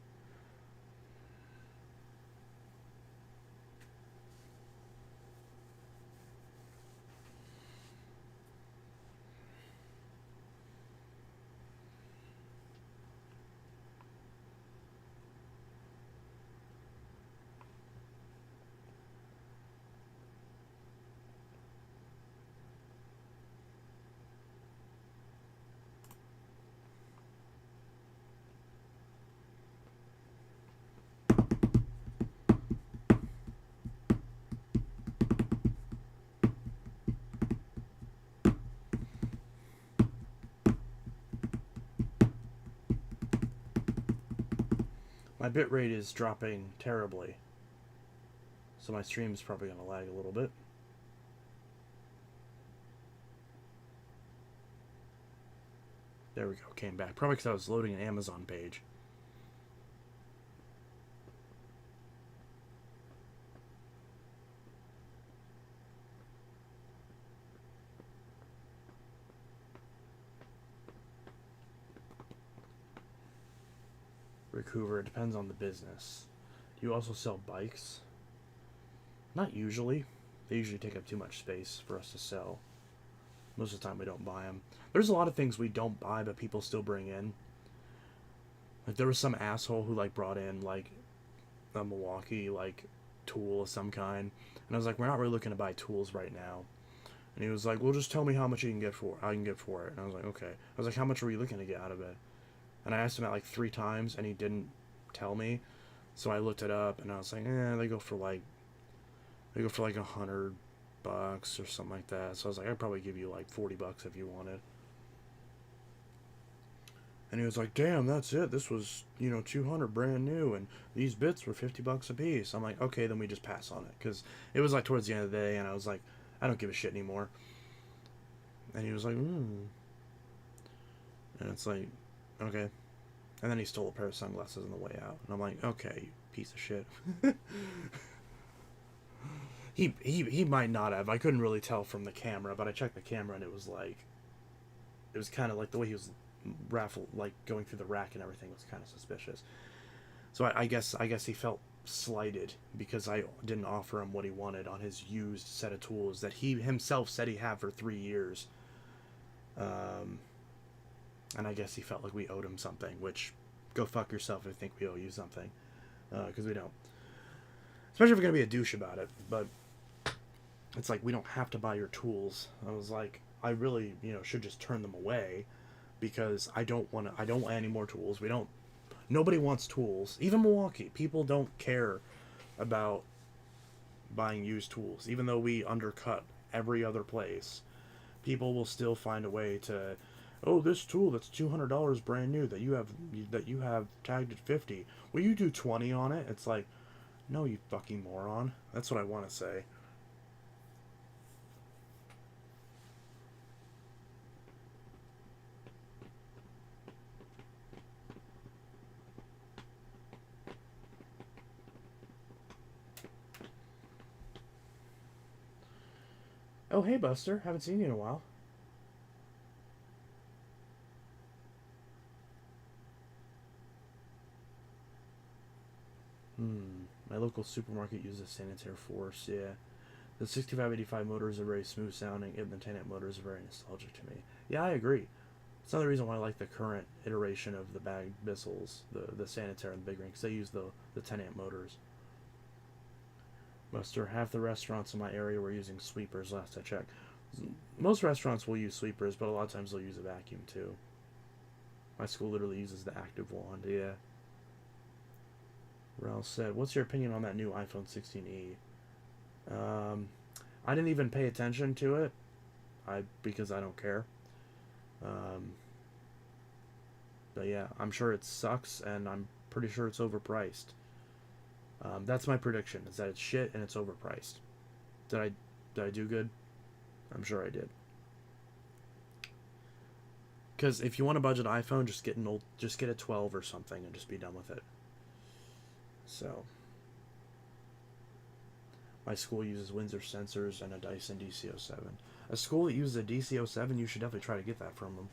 My bitrate is dropping terribly, so my stream is probably going to lag a little bit. There we go, came back. Probably because I was loading an Amazon page. Rick Hoover, it depends on the business. Do you also sell bikes? Not usually. They usually take up too much space for us to sell. Most of the time we don't buy them. There's a lot of things we don't buy but people still bring in. Like there was some asshole who like brought in like a Milwaukee like tool of some kind. And I was like, we're not really looking to buy tools right now. And he was like, well, just tell me how much I can get for it. And I was like, okay. I was like, how much are we looking to get out of it? And I asked him that like 3 times and he didn't tell me. So I looked it up and I was like, they go for like $100 or something like that. So I was like, I'd probably give you like $40 if you wanted. And he was like, damn, that's it. This was, $200 brand new, and these bits were $50 a piece. I'm like, okay, then we just pass on it. Because it was like towards the end of the day, and I was like, I don't give a shit anymore. And he was like, And it's like, okay. And then he stole a pair of sunglasses on the way out. And I'm like, okay, you piece of shit. He might not have. I couldn't really tell from the camera, but I checked the camera, and it was kind of like the way he was going through the rack and everything was kind of suspicious. So I guess he felt slighted because I didn't offer him what he wanted on his used set of tools that he himself said he had for 3 years. And I guess he felt like we owed him something, which, go fuck yourself if you think we owe you something, because we don't. Especially if we're gonna be a douche about it. But it's like, we don't have to buy your tools. I was like, I really, should just turn them away. Because I don't want any more tools. Nobody wants tools. Even Milwaukee, people don't care about buying used tools. Even though we undercut every other place, people will still find a way to, this tool that's $200 brand new that you have tagged at 50. Will you do 20 on it? It's like, no, you fucking moron. That's what I want to say. Oh, hey, Buster. Haven't seen you in a while. My local supermarket uses Sanitaire Force, yeah. The 6585 motors are very smooth sounding, and the 10-amp motors are very nostalgic to me. Yeah, I agree. It's another reason why I like the current iteration of the bag Bissells, the Sanitaire and the Big Ring, because they use the 10-amp motors. Buster, half the restaurants in my area were using sweepers last I checked. Most restaurants will use sweepers, but a lot of times they'll use a vacuum too. My school literally uses the active wand, yeah. Ralph said, what's your opinion on that new iPhone 16e? I didn't even pay attention to it, because I don't care. But yeah, I'm sure it sucks, and I'm pretty sure it's overpriced. That's my prediction, is that it's shit and it's overpriced. Did I do good? I'm sure I did. Because if you want a budget iPhone, just get a 12 or something and just be done with it. So, my school uses Windsor sensors and a Dyson DC07. A school that uses a DC07, you should definitely try to get that from them.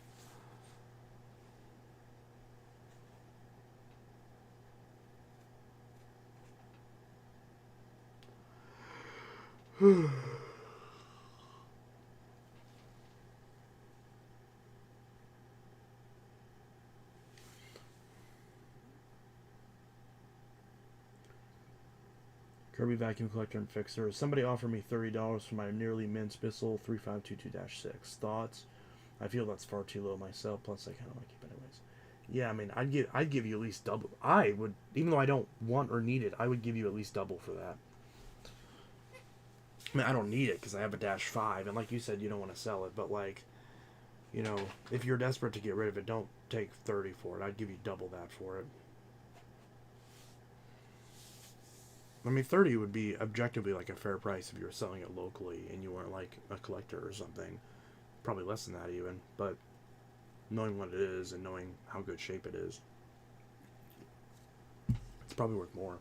Kirby vacuum collector and fixer. Somebody offered me $30 for my nearly mint Bissell 3522-6. Thoughts? I feel that's far too low myself. Plus, I kind of like it anyways. Yeah, I mean, I'd give you at least double. I would, even though I don't want or need it, I would give you at least double for that. I mean, I don't need it because I have a Dash 5, and like you said, you don't want to sell it. But like, if you're desperate to get rid of it, don't take 30 for it. I'd give you double that for it. I mean, 30 would be objectively like a fair price if you were selling it locally and you weren't like a collector or something. Probably less than that even, but knowing what it is and knowing how good shape it is, it's probably worth more.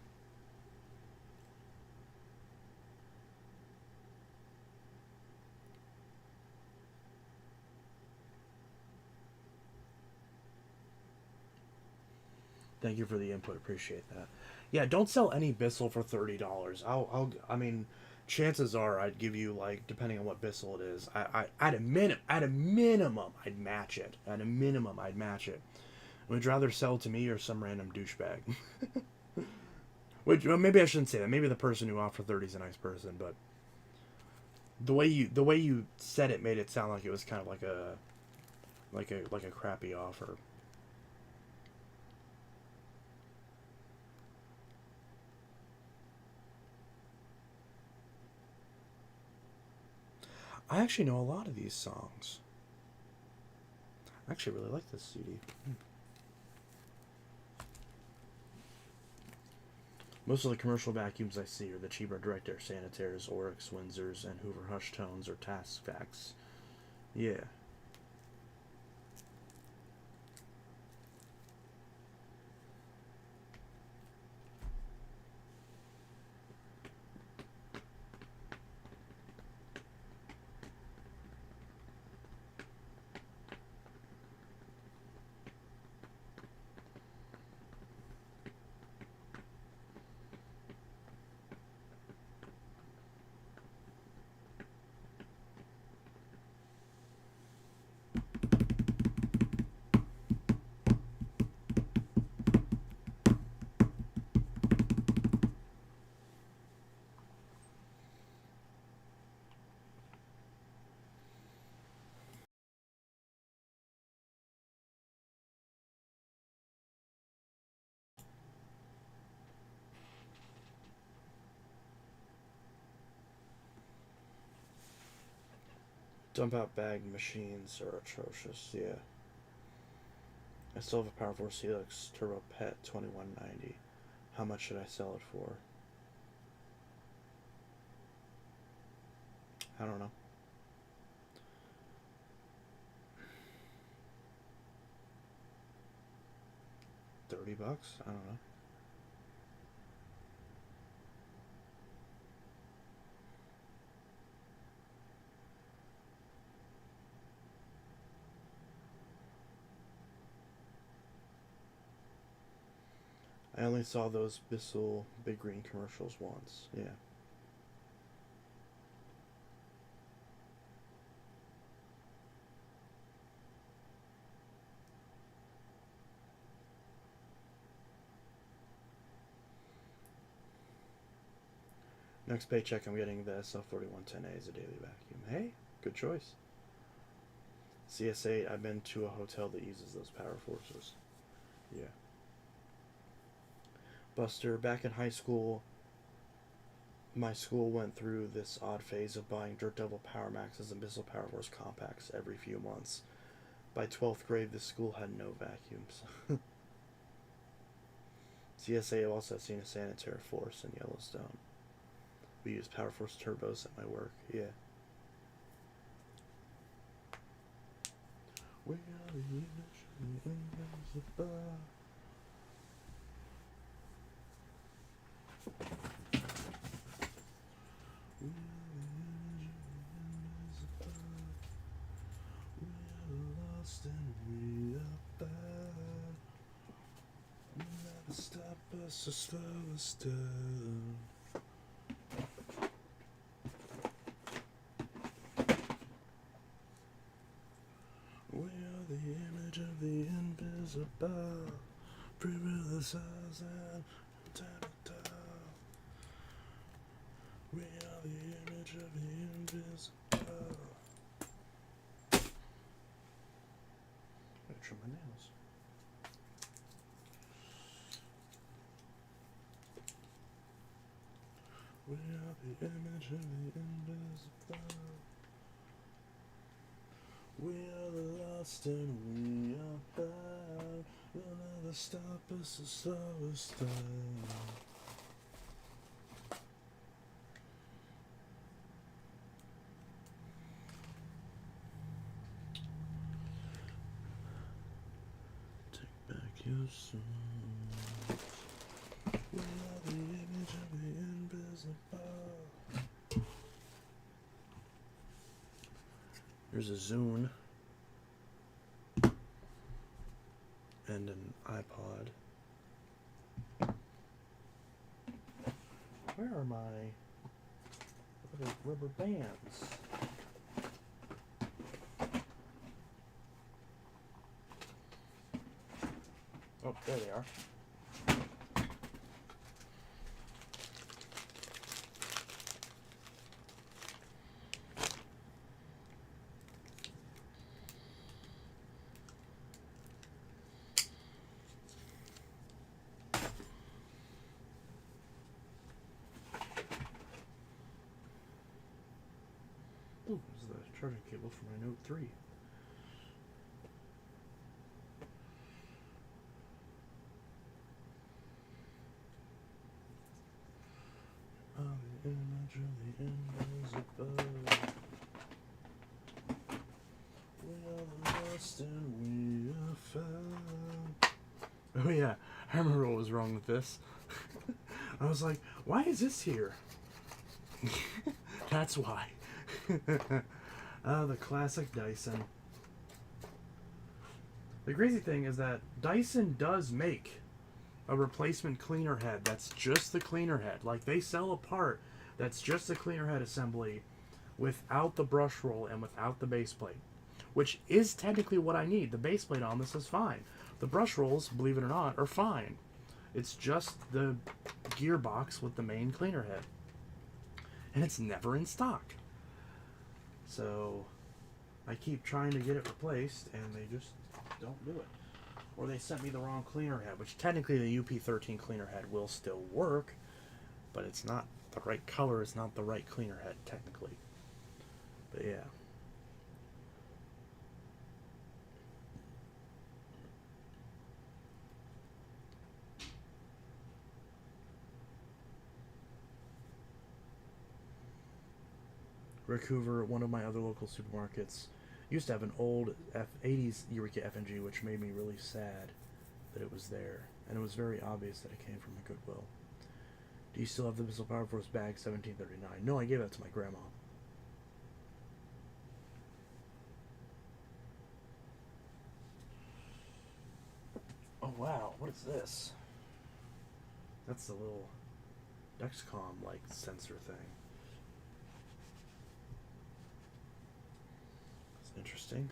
Thank you for the input. Appreciate that. Yeah, don't sell any Bissell for $30. I mean, chances are I'd give you like, depending on what Bissell it is, at a minimum, I'd match it. At a minimum, I'd match it. Would you rather sell to me or some random douchebag? Which, well, maybe I shouldn't say that. Maybe the person who offered 30 is a nice person, but the way you said it made it sound like it was kind of like a crappy offer. I actually know a lot of these songs. I actually really like this CD. Most of the commercial vacuums I see are the cheaper direct air Sanitaires, Oryx, Windsors, and Hoover Hush Tones or Task Facts. Yeah. Dump out bag machines are atrocious, yeah. I still have a Power Force Helix Turbo Pet 2190. How much should I sell it for? I don't know. 30 bucks? I don't know. I only saw those Bissell Big Green commercials once. Yeah. Next paycheck, I'm getting the SL4110A as a daily vacuum. Hey, good choice. CS8, I've been to a hotel that uses those Power Forces. Yeah. Buster, back in high school, my school went through this odd phase of buying Dirt Devil Power Maxes and Bissell Power Force compacts every few months. By 12th grade, the school had no vacuums. CSA also has seen a Sanitaire Force in Yellowstone. We use Power Force turbos at my work. Yeah. We are the image of the invisible. We are lost and we are bad. Never stop us or slow us down. We are the image of the invisible. Prevent the size and ta-ta-ta. We are the image of the invisible. I trim my nails. We are the image of the invisible. We are the lost and we are bad. You'll never stop us or slow us down. you soon. We are the image of the invisible. There's a Zune and an iPod. Where are my little rubber bands? Oh, there they are. Ooh, this is the charging cable for my Note 3. The image of the invisible. We are the lost and we are found. Oh yeah, I remember what was wrong with this. I was like, why is this here? That's why. The classic Dyson. The crazy thing is that Dyson does make a replacement cleaner head that's just the cleaner head. Like, they sell a part that's just the cleaner head assembly without the brush roll and without the base plate, which is technically what I need. The base plate on this is fine. The brush rolls, believe it or not, are fine. It's just the gearbox with the main cleaner head, and it's never in stock. So I keep trying to get it replaced, and they just don't do it. Or they sent me the wrong cleaner head, which technically the UP13 cleaner head will still work, but it's not the right color, it's not the right cleaner head, technically. But yeah. Rick Hoover, one of my other local supermarkets, used to have an old 80s Eureka FNG, which made me really sad that it was there. And it was very obvious that it came from a Goodwill. Do you still have the Missile Power Force bag 1739? No, I gave that to my grandma. Oh wow, what is this? That's the little Dexcom like sensor thing. It's interesting.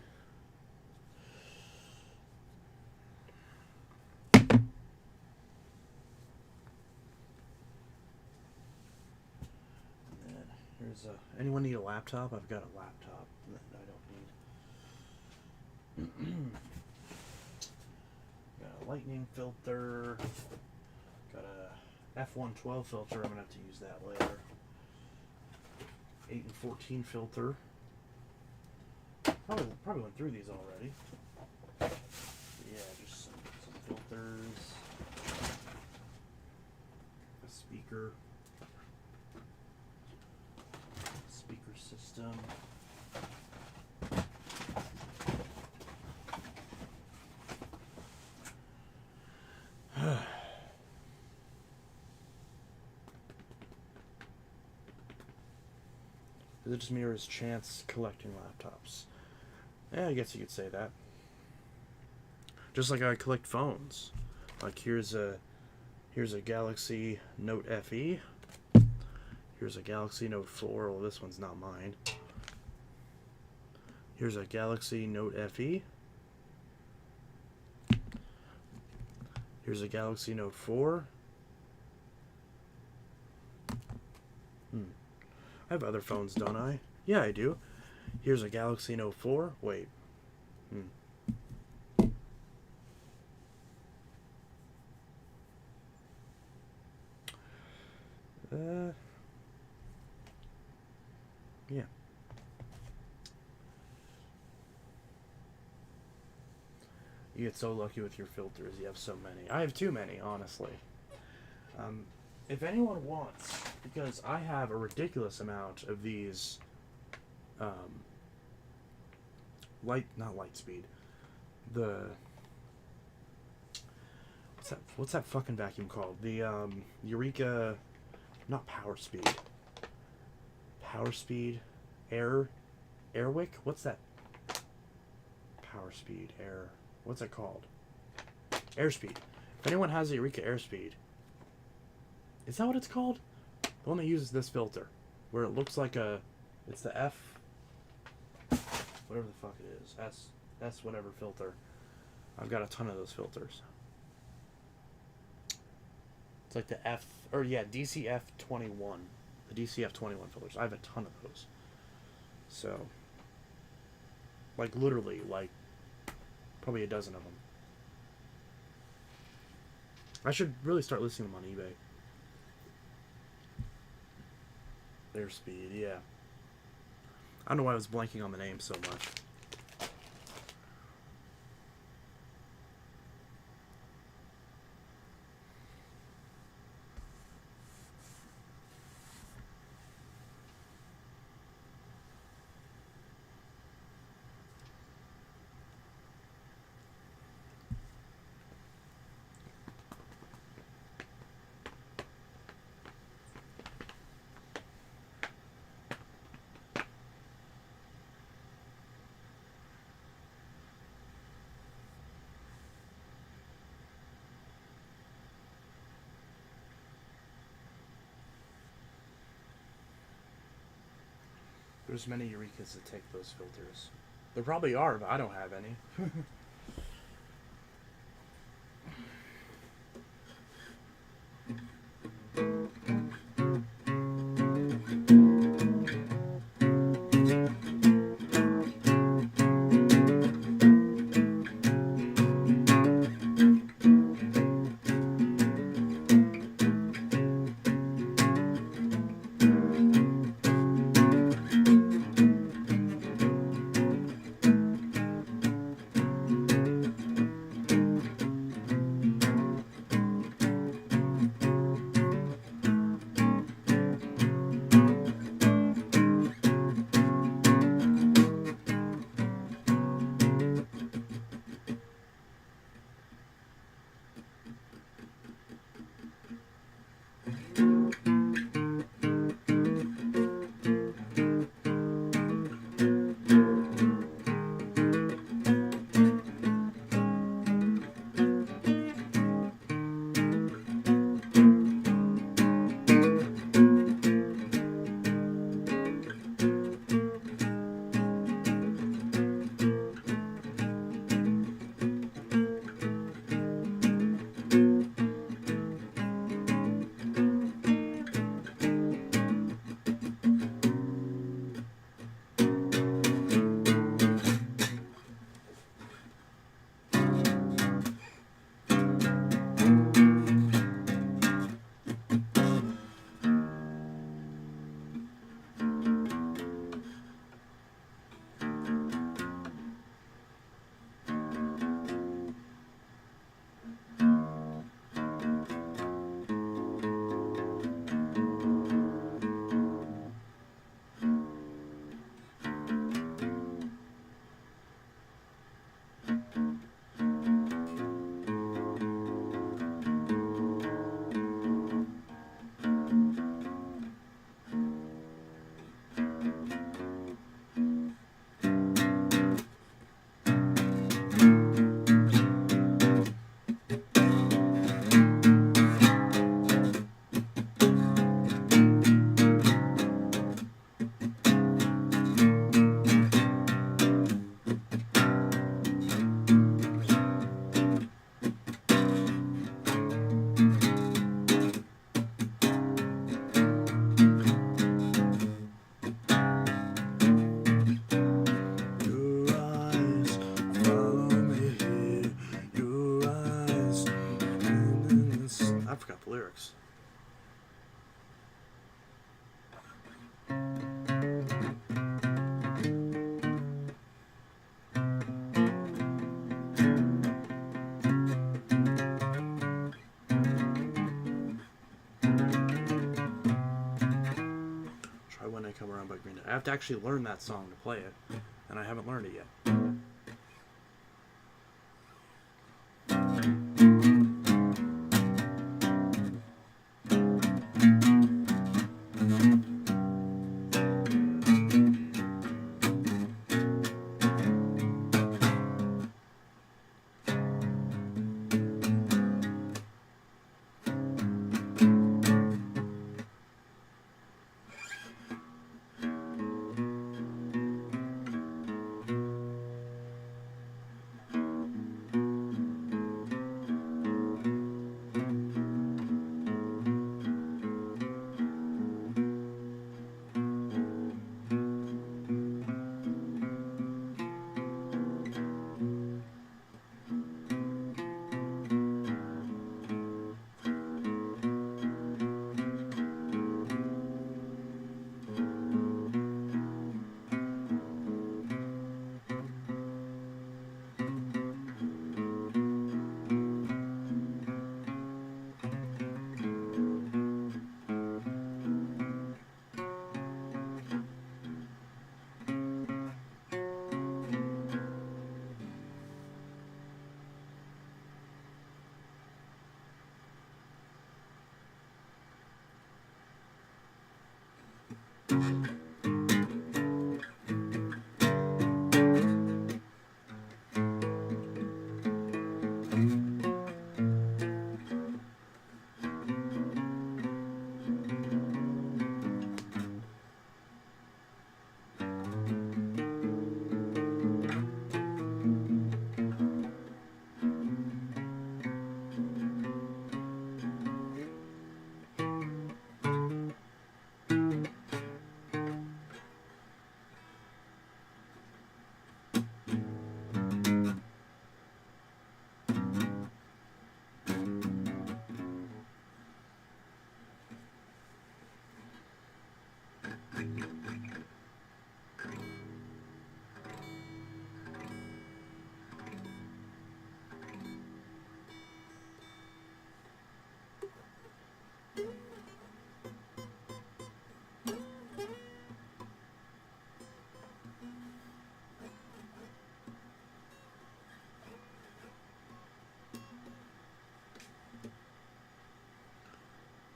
Here's a. Anyone need a laptop? I've got a laptop that I don't need. Got a lightning filter. Got a F112 filter. I'm gonna have to use that later. 8 and 14 filter. Probably went through these already. Yeah, just some filters. A speaker. System. Is it just me or is Chance collecting laptops? Yeah, I guess you could say that. Just like I collect phones. Like here's a Galaxy Note FE. Here's a Galaxy Note 4. Well, this one's not mine. Here's a Galaxy Note FE. Here's a Galaxy Note 4. I have other phones, don't I? Yeah, I do. Here's a Galaxy Note 4. Wait. Yeah. You get so lucky with your filters. You have so many. I have too many, honestly. If anyone wants, because I have a ridiculous amount of these, not Lightspeed, the What's that fucking vacuum called? The Eureka, not Power Speed. Power Speed, Airwick. What's that? Power Speed, What's it called? Airspeed. If anyone has a Eureka Airspeed, is that what it's called? The one that uses this filter, where it looks like it's the F, whatever the fuck it is, S whatever filter. I've got a ton of those filters. It's like the DCF21. The DCF21 filters. I have a ton of those. So, like literally, like probably a dozen of them. I should really start listing them on eBay. Airspeed, yeah. I don't know why I was blanking on the name so much. There's many Eurekas that take those filters. There probably are, but I don't have any. lyrics. Try When I Come Around by Green Day. I have to actually learn that song to play it, and I haven't learned it yet.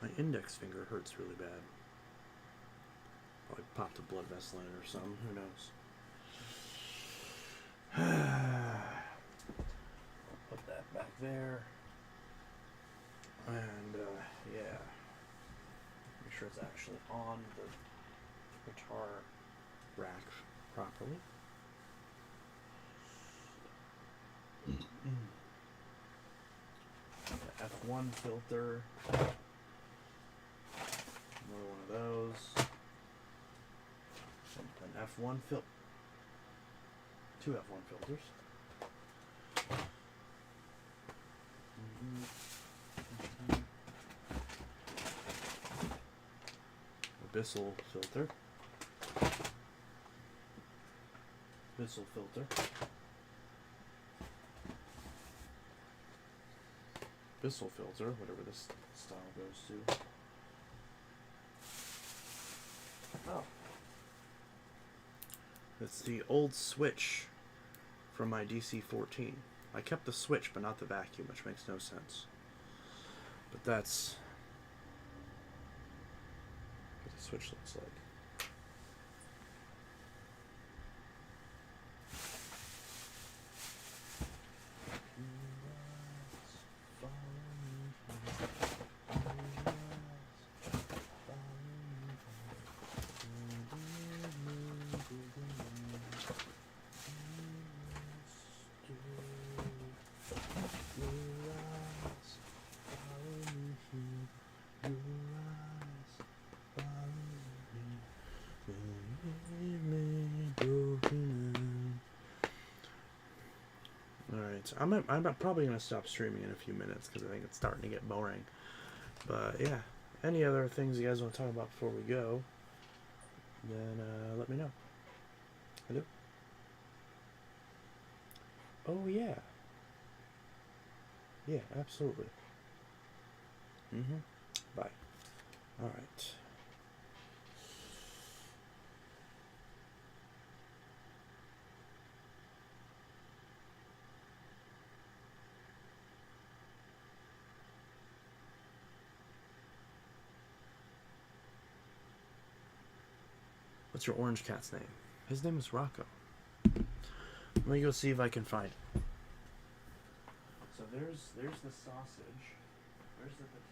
My index finger hurts really bad. Probably popped a blood vessel in it or something. Who knows? I'll put that back there. And, yeah. Make sure it's actually on the guitar rack properly. The F1 filter. Another one of those. An F1 filter. Two F1 filters. A Bissell filter. Bissell filter. Bissell filter, whatever this style goes to. Oh. It's the old switch from my DC-14. I kept the switch, but not the vacuum, which makes no sense. But that's what the switch looks like. I'm probably going to stop streaming in a few minutes because I think it's starting to get boring. But yeah, any other things you guys want to talk about before we go, then let me know. Hello? Oh yeah. Yeah, absolutely. Bye. Alright. What's your orange cat's name? His name is Rocco. Let me go see if I can find it. So there's the sausage. Where's the potato?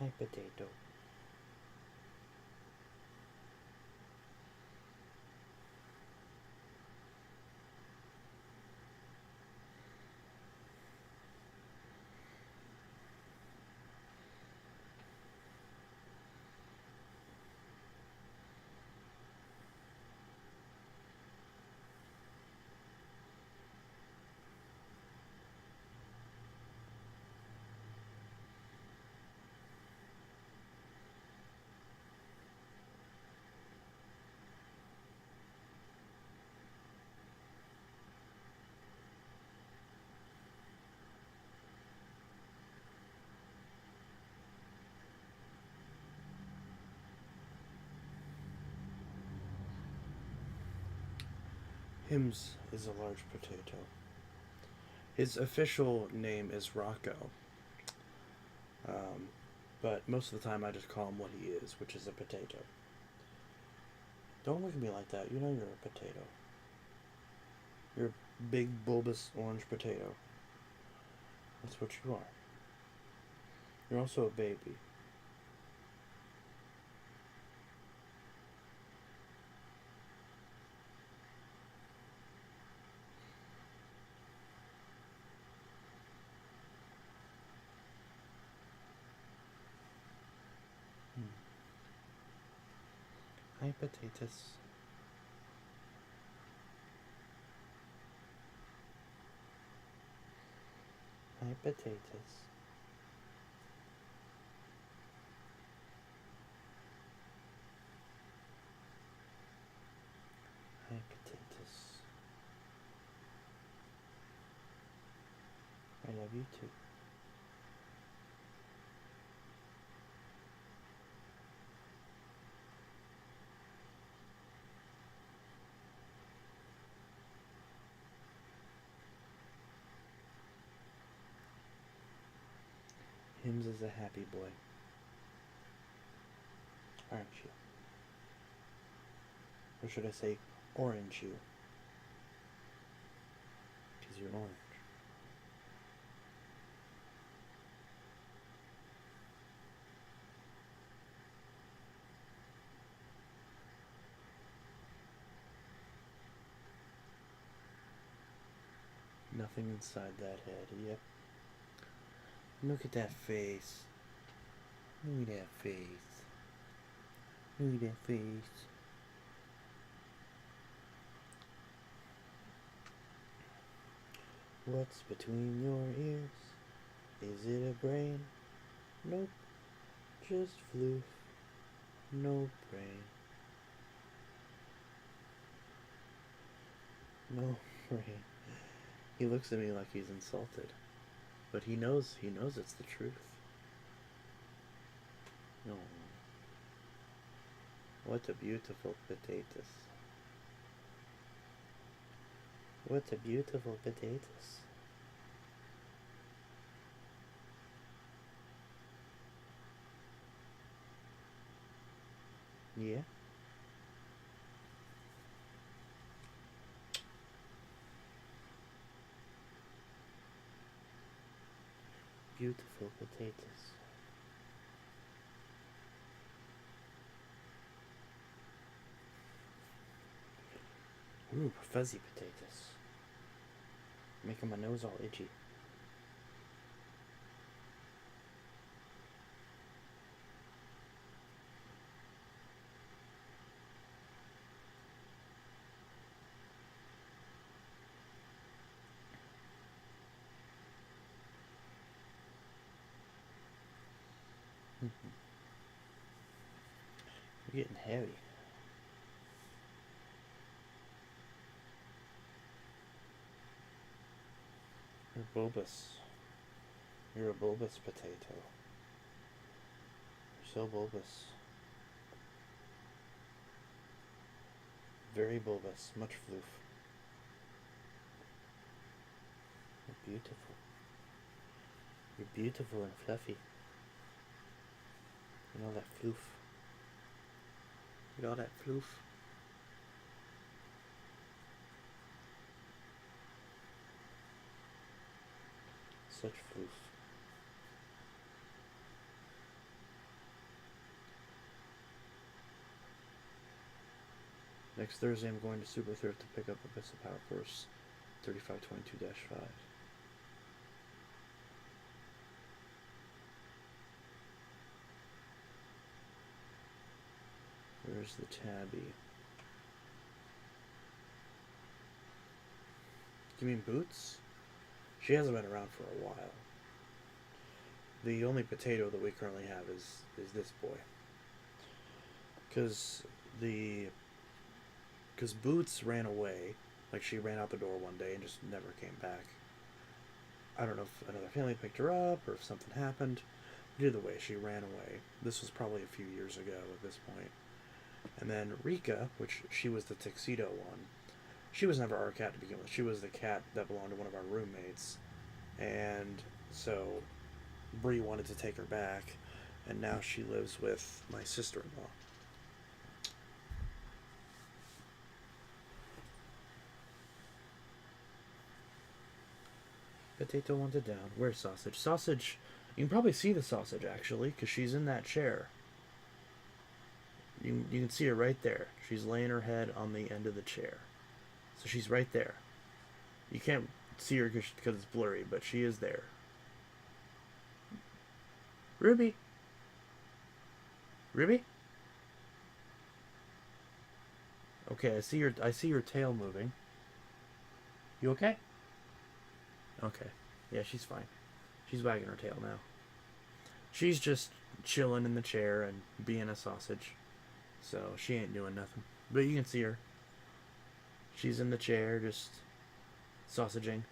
Hi, potato. Hims is a large potato. His official name is Rocco, but most of the time I just call him what he is, which is a potato. Don't look at me like that. You know you're a potato. You're a big, bulbous orange potato. That's what you are. You're also a baby. Hi, potatoes. Hi, potatoes. Hi, potatoes. I love you too. Hims is a happy boy. Aren't you? Or should I say, orange you? Because you're orange. Nothing inside that head. Yep. Look at that face. Look at that face. Look at that face. What's between your ears? Is it a brain? Nope. Just floof. No brain. No brain. He looks at me like he's insulted. But he knows it's the truth. No. What a beautiful potatoes. What a beautiful potatoes. Yeah? Beautiful potatoes. Ooh, fuzzy potatoes. Making my nose all itchy. You're getting heavy. You're bulbous. You're a bulbous potato. You're so bulbous. Very bulbous. Much floof. You're beautiful. You're beautiful and fluffy. You know that floof. You know that floof. Such floof. Next Thursday, I'm going to Super Thrift to pick up Abyssal Power Force 3522-5. Where's the tabby? You mean Boots? She hasn't been around for a while. The only potato that we currently have is this boy. Because Boots ran away. Like, she ran out the door one day and just never came back. I don't know if another family picked her up or if something happened. But either way, she ran away. This was probably a few years ago at this point. And then Rika, which she was the tuxedo one, she was never our cat to begin with. She was the cat that belonged to one of our roommates. And so Bree wanted to take her back, and now she lives with my sister-in-law. Potato wanted down. Where's Sausage? Sausage, you can probably see the Sausage, actually, because she's in that chair. You can see her right there. She's laying her head on the end of the chair. So she's right there. You can't see her because it's blurry, but she is there. Ruby? Ruby? Okay, I see your tail moving. You okay? Okay. Yeah, she's fine. She's wagging her tail now. She's just chilling in the chair and being a sausage. So she ain't doing nothing. But you can see her. She's in the chair, just sausaging.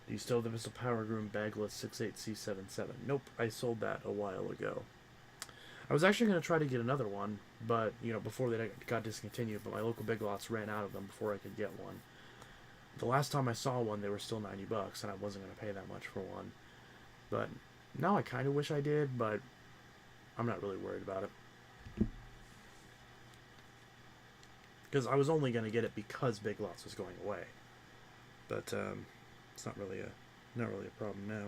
Do you still have the Abyssal Power Groom Bagless 68C77? Nope, I sold that a while ago. I was actually going to try to get another one, but, before they got discontinued, but my local Big Lots ran out of them before I could get one. The last time I saw one, they were still $90, and I wasn't going to pay that much for one. But now I kind of wish I did, but I'm not really worried about it. Because I was only going to get it because Big Lots was going away. But it's not really a problem now.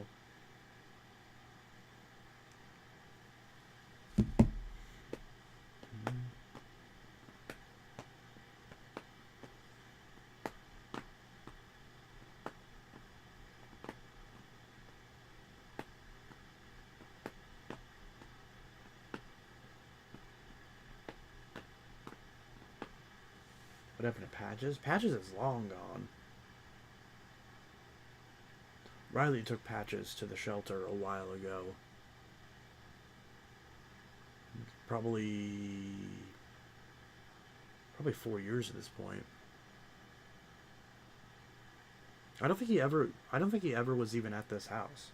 What happened to Patches? Patches is long gone. Riley took Patches to the shelter a while ago. Probably 4 years at this point. I don't think he ever was even at this house.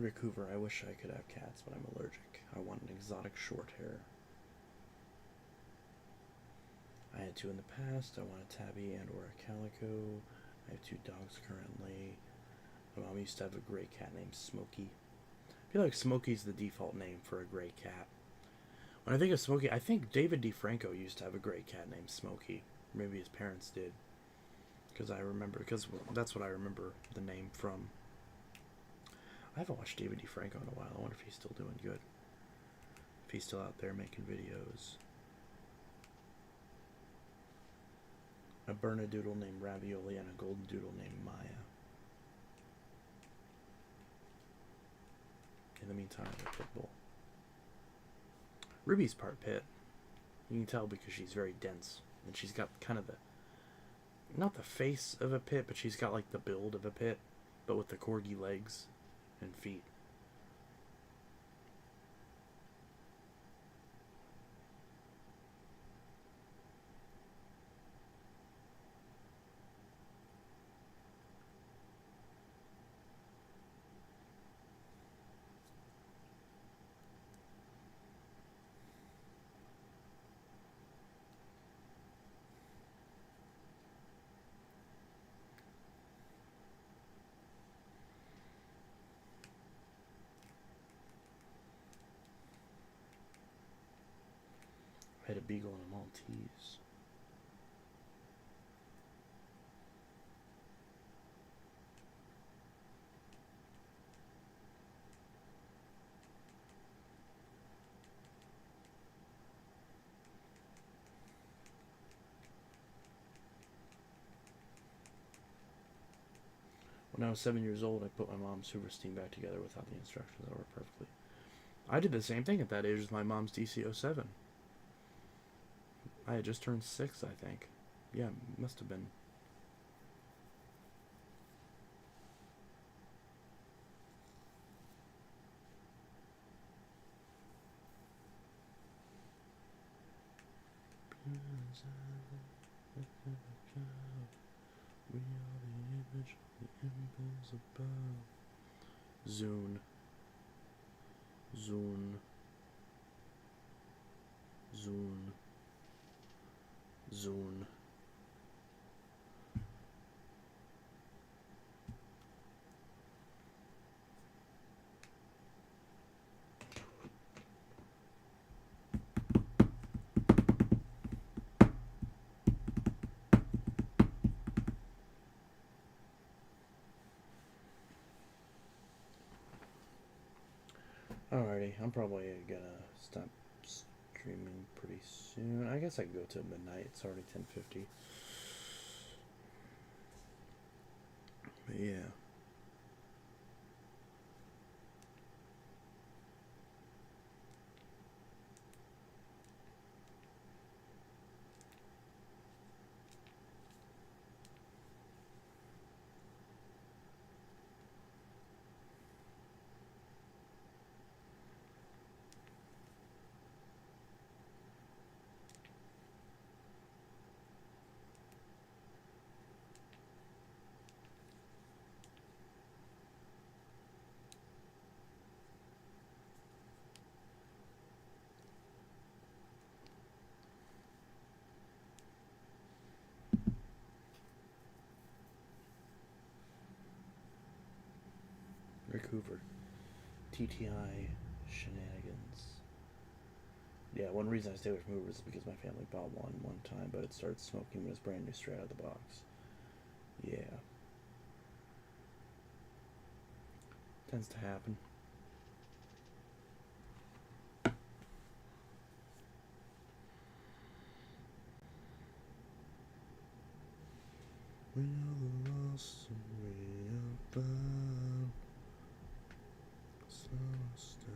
Rick Hoover, I wish I could have cats, but I'm allergic. I want an exotic short hair. I had 2 in the past. I want a tabby and or a calico. I have 2 dogs currently. My mom used to have a gray cat named Smokey. I feel like Smokey's the default name for a gray cat. When I think of Smokey, I think David DeFranco used to have a gray cat named Smokey. Maybe his parents did. Because that's what I remember the name from. I haven't watched David DeFranco in a while. I wonder if he's still doing good. If he's still out there making videos. A Bernedoodle named Ravioli and a Golden Doodle named Maya. In the meantime, a Pitbull. Ruby's part pit. You can tell because she's very dense. And she's got kind of the... not the face of a pit, but she's got like the build of a pit. But with the corgi legs and feet. I had a beagle and a Maltese. When I was 7 years old, I put my mom's Hooverstein back together without the instructions. That worked perfectly. I did the same thing at that age with my mom's DC-07. I had just turned 6, I think. Yeah, must have been. We are the image of the invisible. Zune. Zune. Zune. Zune. Alrighty, I'm probably gonna stop streaming pretty soon. I guess I can go to midnight. It's already 10:50. But yeah. Rick Hoover. TTI shenanigans. Yeah, one reason I stay away from Hoovers is because my family bought one time, but it started smoking when it was brand new straight out of the box. Yeah. Tends to happen. We are the lost and we are bound. Slow us down.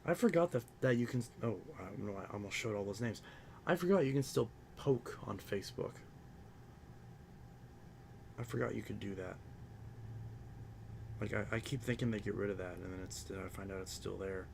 I forgot that you can. Oh, I almost showed all those names. I forgot you can still poke on Facebook. I forgot you could do that. Like I keep thinking they get rid of that, and then I find out it's still there.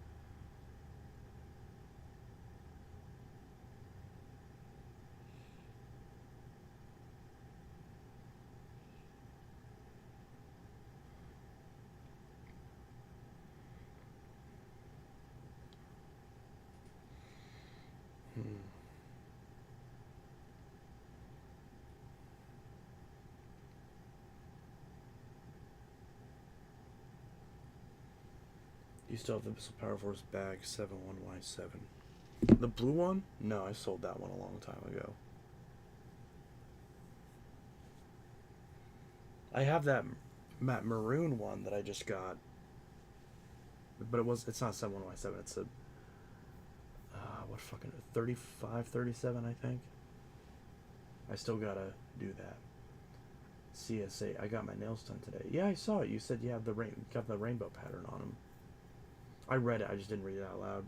You still have the Missile Power Force bag 71Y7. The blue one? No, I sold that one a long time ago. I have that matte maroon one that I just got, but it's not 71Y7. It's a what fucking 35, 37, I think. I still gotta do that. CSA. I got my nails done today. Yeah, I saw it. You said you have got the rainbow pattern on them. I read it. I just didn't read it out loud.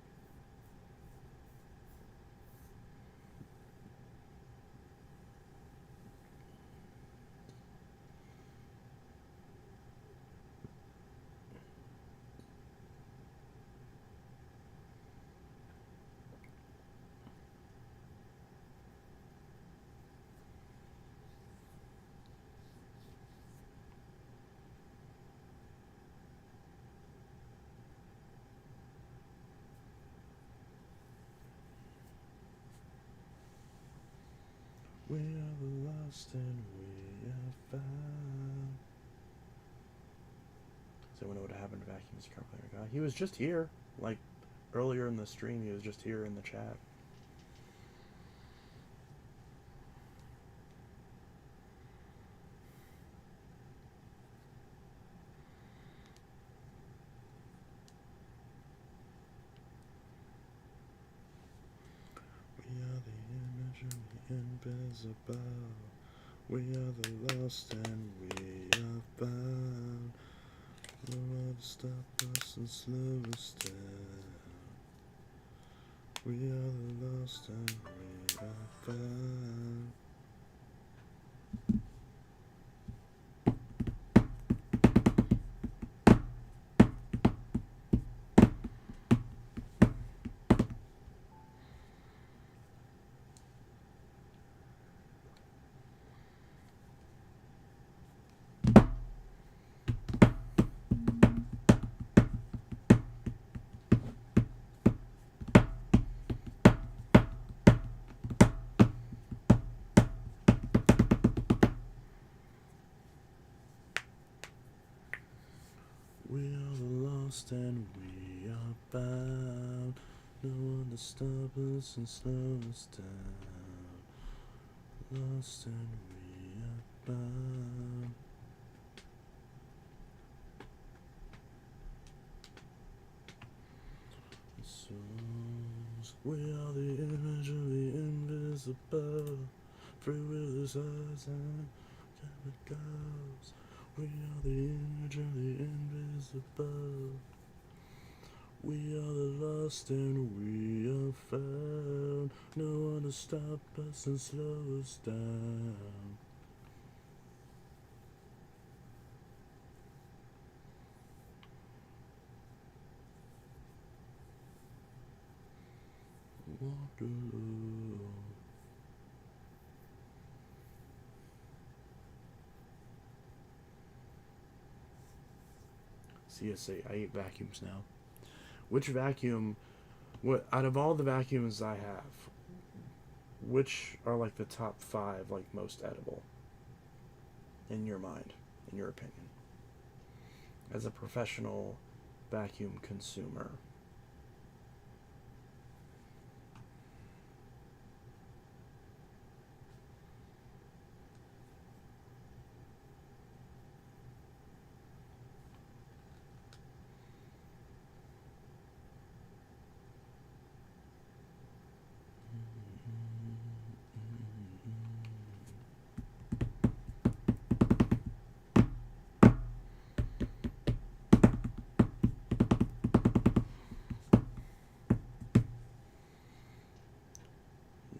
We are the lost and we are found. Does anyone know what happened to Vacuum's current player guy? He was just here, like earlier in the stream. He was just here in the chat. We are the image of the invisible. We are the lost and we are found. No one to stop us and slow us down. We are the lost and we are found. We are the lost and we are bound. No one to stop us and slow us down. Lost and we are bound. Souls. We are the image of the invisible. Free will is us and chemicals. We are the image of the invisible. We are the lost and we are found. No one to stop us and slow us down. Waterloo. CSA, I eat vacuums now. Which vacuum, out of all the vacuums I have, which are like the top 5 like most edible in your mind, in your opinion, as a professional vacuum consumer?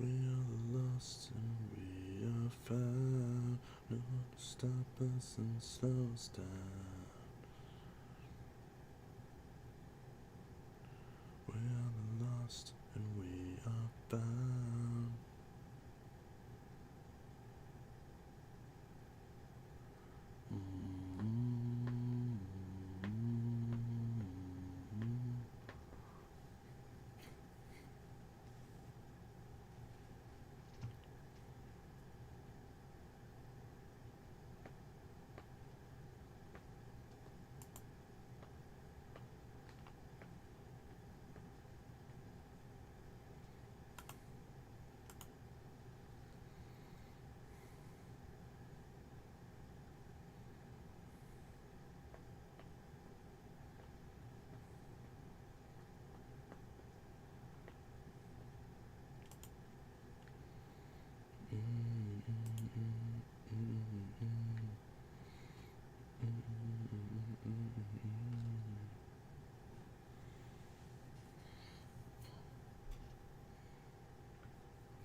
We are the lost and we are found. No one to stop us and slow us down. We are the lost and we are found.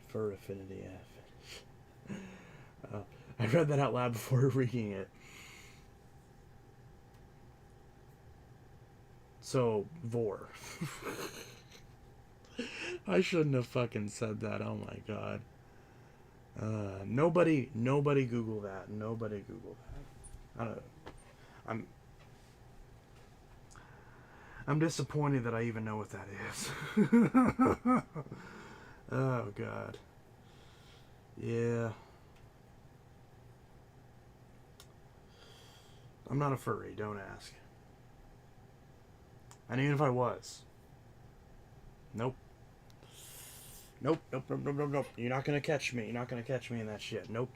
Fur affinity. I read that out loud before reading it. So, vor. I shouldn't have fucking said that. Oh my god. Nobody Google that. Nobody Google that. I don't. I'm. I'm disappointed that I even know what that is. Oh god. Yeah. I'm not a furry. Don't ask. And even if I was. Nope. Nope. You're not gonna catch me. You're not gonna catch me in that shit. Nope.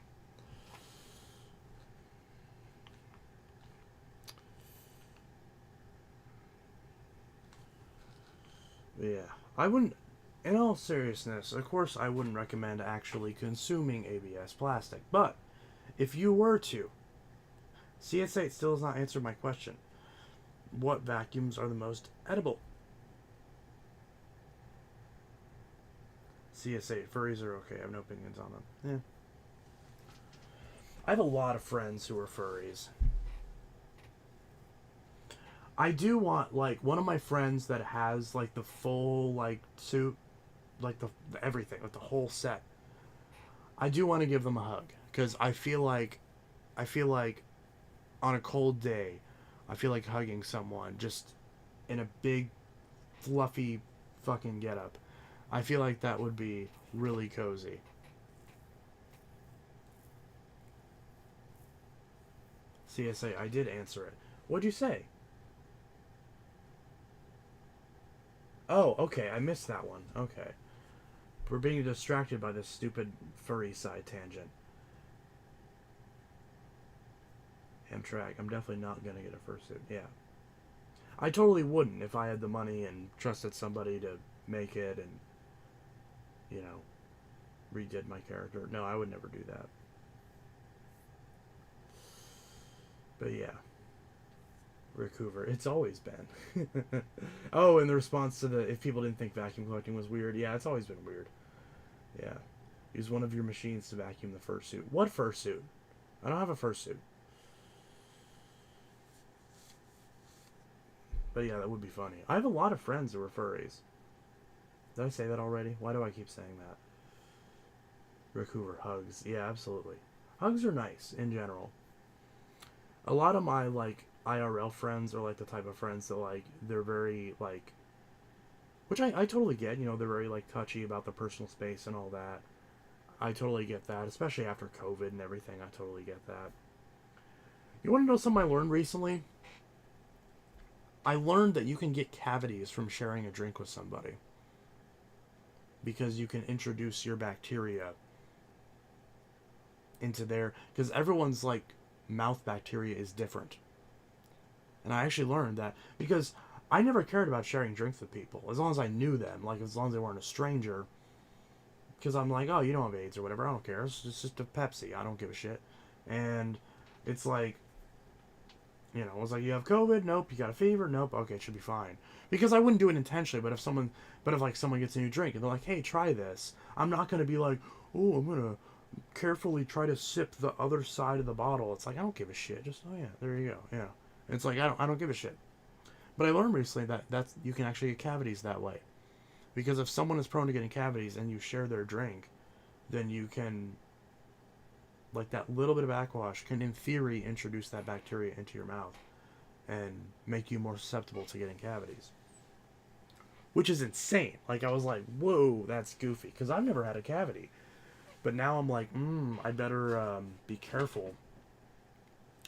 Yeah. I wouldn't, in all seriousness, of course I wouldn't recommend actually consuming ABS plastic. But, if you were to, CS8 still has not answered my question. What vacuums are the most edible? CS8, furries are okay. I have no opinions on them. Yeah. I have a lot of friends who are furries. I do want, like, one of my friends that has, like, the full, like, suit, like, the everything, like, the whole set. I do want to give them a hug. Because I feel like on a cold day, I feel like hugging someone just in a big, fluffy fucking getup. I feel like that would be really cozy. CSA, I did answer it. What'd you say? Oh, okay, I missed that one. Okay. We're being distracted by this stupid furry side tangent. Amtrak, I'm definitely not gonna get a fursuit. Yeah. I totally wouldn't if I had the money and trusted somebody to make it and, you know, redid my character. No, I would never do that. But yeah. Rick Hoover. It's always been. Oh, in the response to the, if people didn't think vacuum collecting was weird, yeah, it's always been weird. Yeah. Use one of your machines to vacuum the fursuit. What fursuit? I don't have a fursuit. But yeah, that would be funny. I have a lot of friends who are furries. Did I say that already? Why do I keep saying that? Rick Hoover, hugs. Yeah, absolutely. Hugs are nice, in general. A lot of my, like, IRL friends are, like, the type of friends that, like, they're very, like... Which I totally get, you know, they're very, like, touchy about the personal space and all that. I totally get that, especially after COVID and everything. I totally get that. You want to know something I learned recently? I learned that you can get cavities from sharing a drink with somebody. Because you can introduce your bacteria into their... Because everyone's, like, mouth bacteria is different. And I actually learned that because I never cared about sharing drinks with people. As long as I knew them. Like, as long as they weren't a stranger. Because I'm like, oh, you don't have AIDS or whatever. I don't care. It's just a Pepsi. I don't give a shit. And it's like... You know, I was like, you have COVID? Nope. You got a fever? Nope. Okay, it should be fine. Because I wouldn't do it intentionally, but if someone gets a new drink and they're like, hey, try this, I'm not going to be like, oh, I'm going to carefully try to sip the other side of the bottle. It's like, I don't give a shit. Just, oh yeah, there you go. Yeah. And it's like, I don't give a shit. But I learned recently that you can actually get cavities that way. Because if someone is prone to getting cavities and you share their drink, then you can, like, that little bit of backwash can, in theory, introduce that bacteria into your mouth and make you more susceptible to getting cavities. Which is insane. Like, I was like, whoa, that's goofy. Because I've never had a cavity. But now I'm like, I better be careful.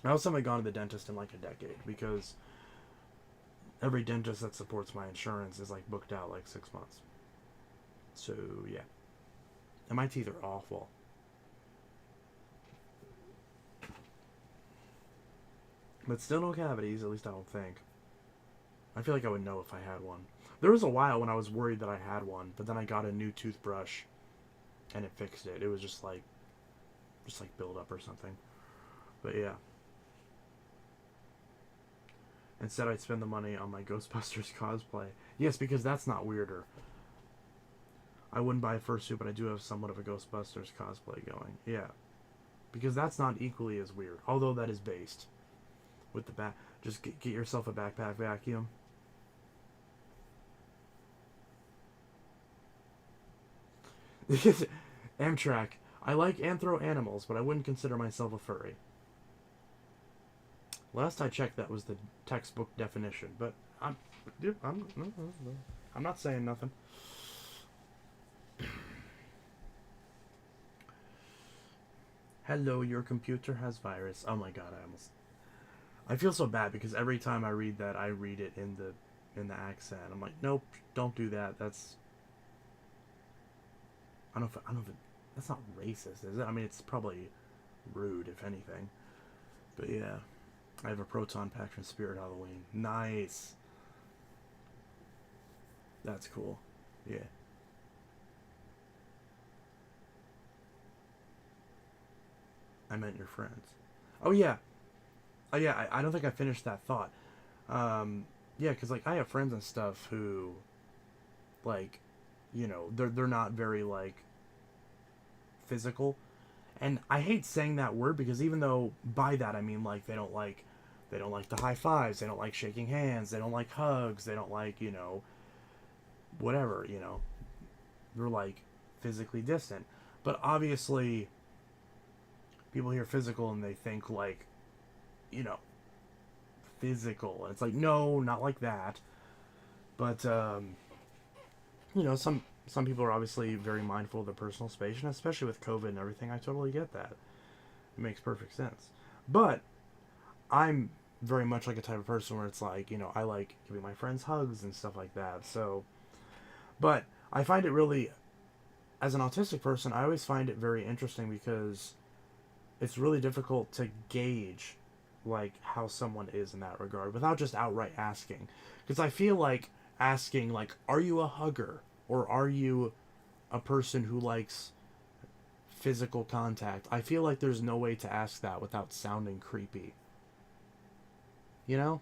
I also haven't gone to the dentist in, like, a decade. Because every dentist that supports my insurance is, like, booked out, like, 6 months. So, yeah. And my teeth are awful. But still no cavities, at least I don't think. I feel like I would know if I had one. There was a while when I was worried that I had one, but then I got a new toothbrush and it fixed it. It was just like build up or something. But yeah. Instead I'd spend the money on my Ghostbusters cosplay. Yes, because that's not weirder. I wouldn't buy a fursuit, but I do have somewhat of a Ghostbusters cosplay going. Yeah. Because that's not equally as weird. Although that is based. With the back. Just get yourself a backpack vacuum. Amtrak. I like anthro animals, but I wouldn't consider myself a furry. Last I checked, that was the textbook definition. But I'm not saying nothing. Hello, your computer has virus. Oh my god, I feel so bad because every time I read that, I read it in the accent. I'm like, nope, don't do that. That's I don't know if that's not racist, is it? I mean, it's probably rude, if anything. But yeah, I have a proton pack from Spirit Halloween. Nice. That's cool. Yeah. I meant your friends. Oh yeah. Oh yeah. I don't think I finished that thought. Yeah, because like I have friends and stuff who, like, they're not very like physical, and I hate saying that word because even though by that I mean like they don't like the high fives, they don't like shaking hands, they don't like hugs, they don't like whatever they're like physically distant, but obviously people hear physical and they think like you know physical, and it's like no, not like that, but some people are obviously very mindful of their personal space, and especially with COVID and everything, I totally get that. It makes perfect sense. But I'm very much like a type of person where it's like, I like giving my friends hugs and stuff like that. So, but I find it really, as an autistic person, I always find it very interesting because it's really difficult to gauge like how someone is in that regard without just outright asking. Because I feel like asking like, are you a hugger? Or are you a person who likes physical contact? I feel like there's no way to ask that without sounding creepy. You know?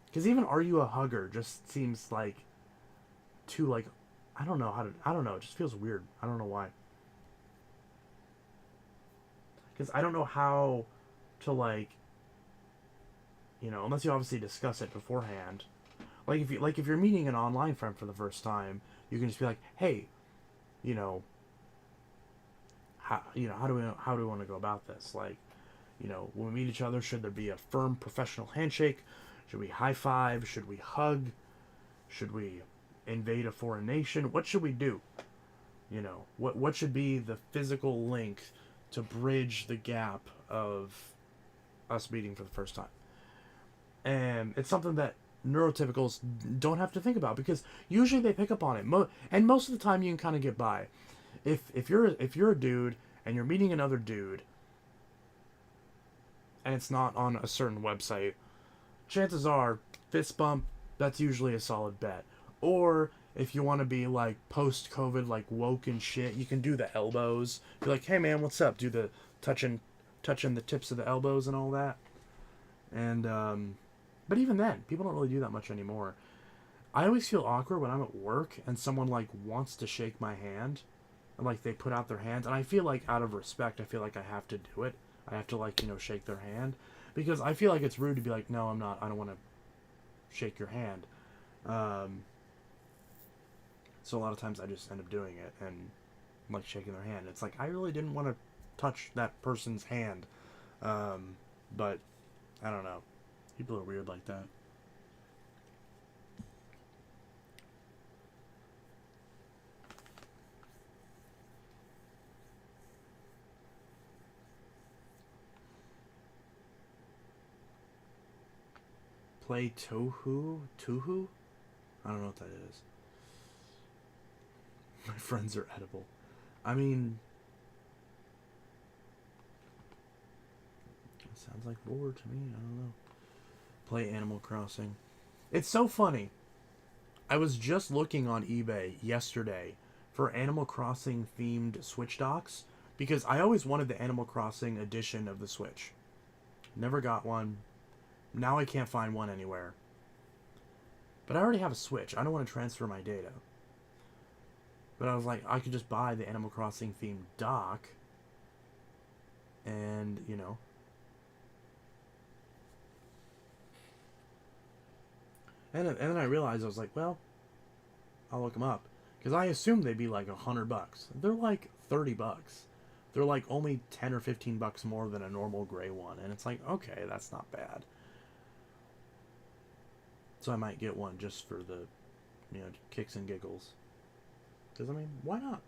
Because even are you a hugger just seems like too like I don't know how to I don't know, it just feels weird. I don't know why. Because I don't know how to like unless you obviously discuss it beforehand. If you're meeting an online friend for the first time, you can just be like, hey, you know, how do we want to go about this? Like, when we meet each other, should there be a firm professional handshake? Should we high five? Should we hug? Should we invade a foreign nation? What should we do? What should be the physical link to bridge the gap of us meeting for the first time? And it's something that neurotypicals don't have to think about because usually they pick up on it. And most of the time you can kind of get by. If you're a dude and you're meeting another dude and it's not on a certain website, chances are fist bump, that's usually a solid bet. Or if you want to be like post-COVID, like woke and shit, you can do the elbows. Be like, hey man, what's up? Do the touching the tips of the elbows and all that. And but even then, people don't really do that much anymore. I always feel awkward when I'm at work and someone like wants to shake my hand, and like they put out their hands, and I feel like out of respect, I feel like I have to do it. I have to like shake their hand because I feel like it's rude to be like, no, I'm not. I don't want to shake your hand. So a lot of times I just end up doing it and like shaking their hand. It's like I really didn't want to touch that person's hand, but I don't know. People are weird like that. Play Tohu? Tuhu? I don't know what that is. My friends are edible. I mean, it sounds like bored to me. I don't know. Play Animal Crossing. It's so funny. I was just looking on eBay yesterday for Animal Crossing themed Switch docks because I always wanted the Animal Crossing edition of the Switch. Never got one. Now I can't find one anywhere. But I already have a Switch. I don't want to transfer my data. But I was like, I could just buy the Animal Crossing themed dock, and and then I realized, I was like, well, I'll look them up, because I assumed they'd be like $100. They're like $30. They're like only 10 or 15 bucks more than a normal gray one, and it's like, okay, that's not bad. So I might get one just for the, kicks and giggles. Because, I mean, why not?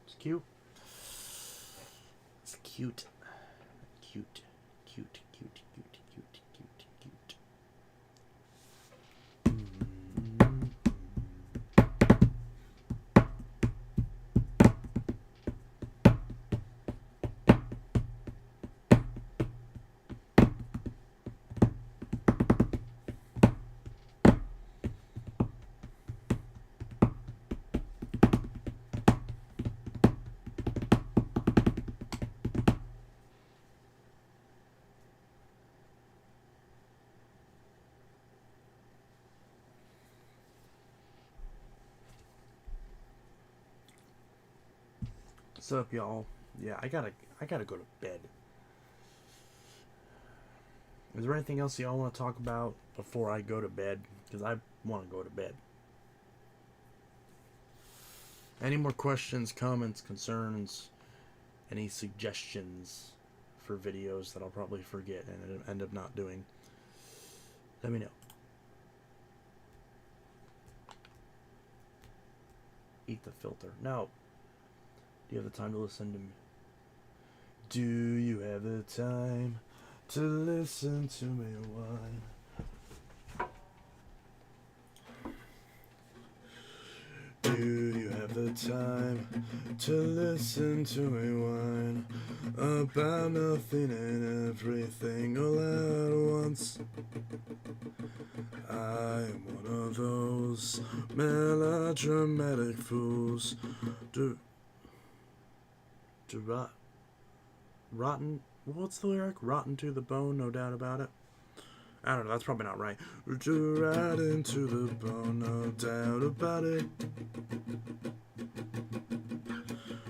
It's cute. It's cute. Cute. Cute. Cute. Cute. Cute. Cute. Cute. What's up, y'all? Yeah, I gotta go to bed. Is there anything else y'all want to talk about before I go to bed? Because I want to go to bed. Any more questions, comments, concerns, any suggestions for videos that I'll probably forget and end up not doing? Let me know. Eat the filter. No. Do you have the time to listen to me? Do you have the time to listen to me whine? Do you have the time to listen to me whine about nothing and everything all at once? I am one of those melodramatic fools. Rotten. What's the lyric? Rotten to the bone, no doubt about it. I don't know, that's probably not right. Right into the bone, no doubt about it.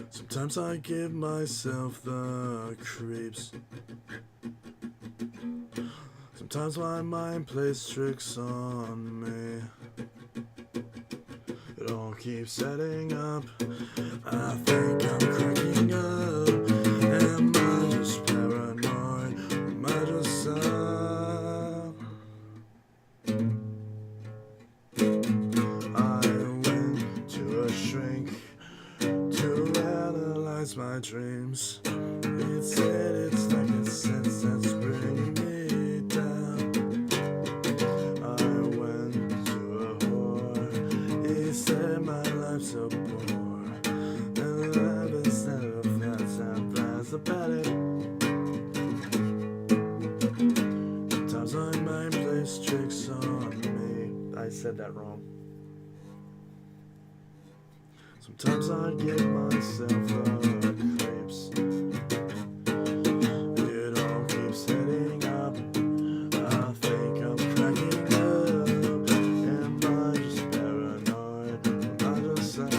Sometimes I give myself the creeps. Sometimes my mind plays tricks on me. It all keeps setting up. I think I'm cracking up. Am I just paranoid? Am I just sad? I went to a shrink to analyze my dreams. It said it's like a sense that's bringing me down. I went to a whore. He said my life's a bore, and life instead of that's about it. Sometimes my mind plays tricks on me. I said that wrong. Sometimes I give myself the creeps. It all keeps setting up. I think I'm cracking up. Am I just paranoid? Am I just sad?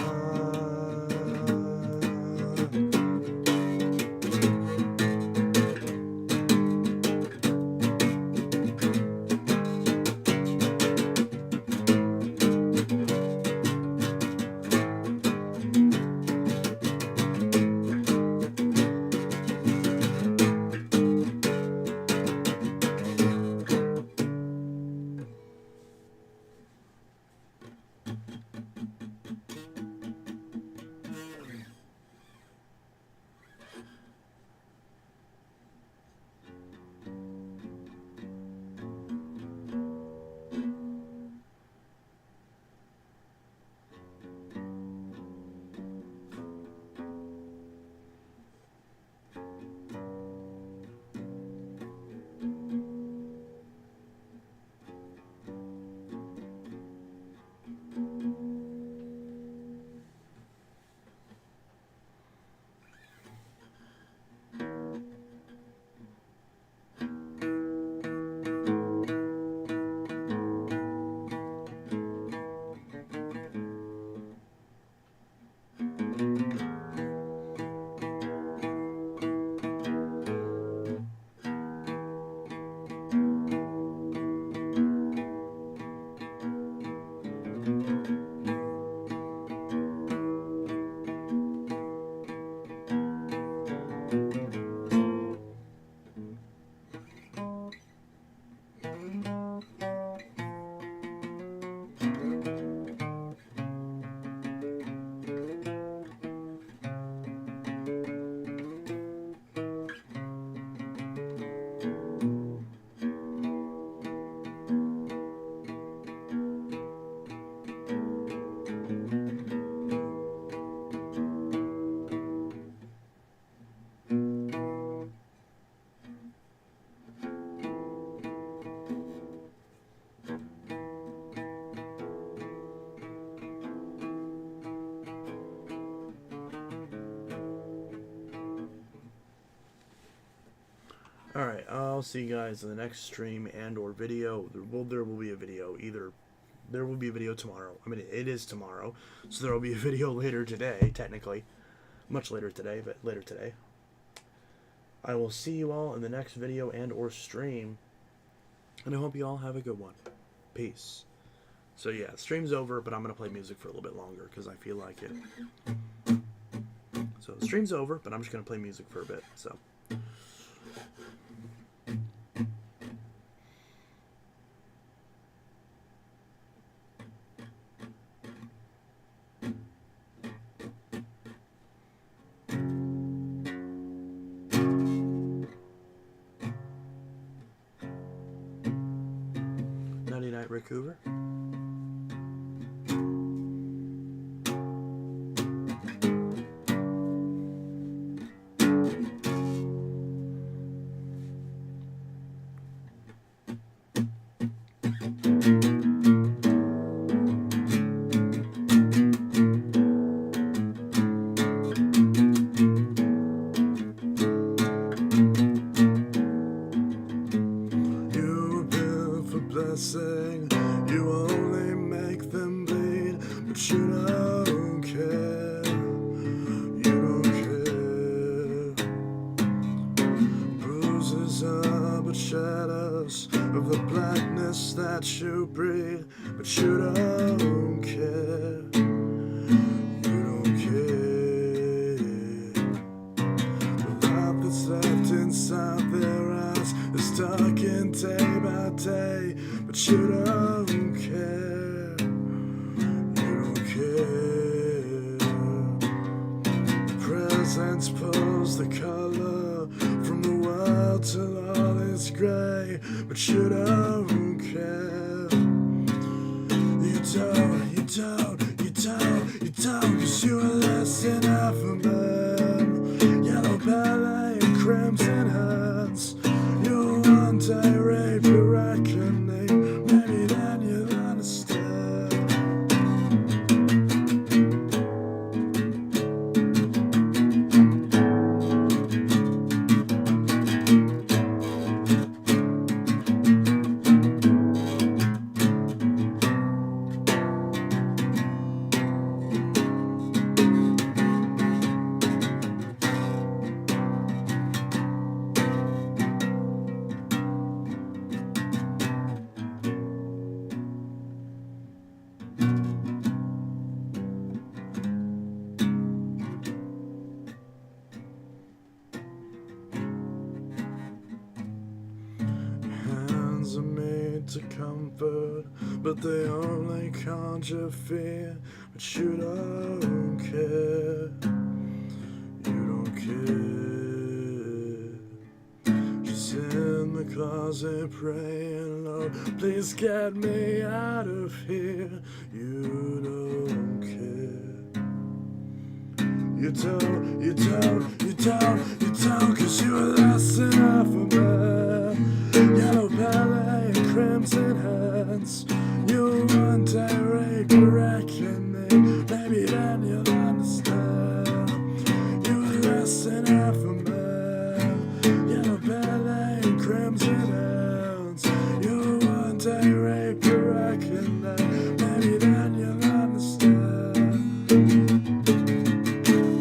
Alright, I'll see you guys in the next stream and or video. There will be a video. Either there will be a video tomorrow. I mean, it is tomorrow. So there will be a video later today, technically. Much later today, but later today. I will see you all in the next video and or stream. And I hope you all have a good one. Peace. So yeah, stream's over, but I'm going to play music for a little bit longer because I feel like it. So the stream's over, but I'm just going to play music for a bit. So. Nighty night, Rick Hoover. Blessing, you only make them bleed, but you don't care, you don't care. Bruises are but shadows of the blackness that you breathe, but you don't care, you don't care. The light that's left inside their eyes is darkened day by day, but you don't care, you don't care. The presence pulls the color from the world till all is grey, but you don't care. You don't, 'cause you are less than half a man. Yellow belly and crimson hands. You'll one day rape your reckoning. Maybe then you'll understand. Are made to comfort, but they only conjure fear. But you don't care, you don't care. She's in the closet praying, Lord, please get me out of here. You don't care. You don't, 'cause you are less than half a man. Yellow belly and crimson hands. You'll one day rape your reckoning. Maybe then you'll understand. You are less than half a man. Yellow belly and crimson hands. You'll one day rape your reckoning. Maybe then you'll understand.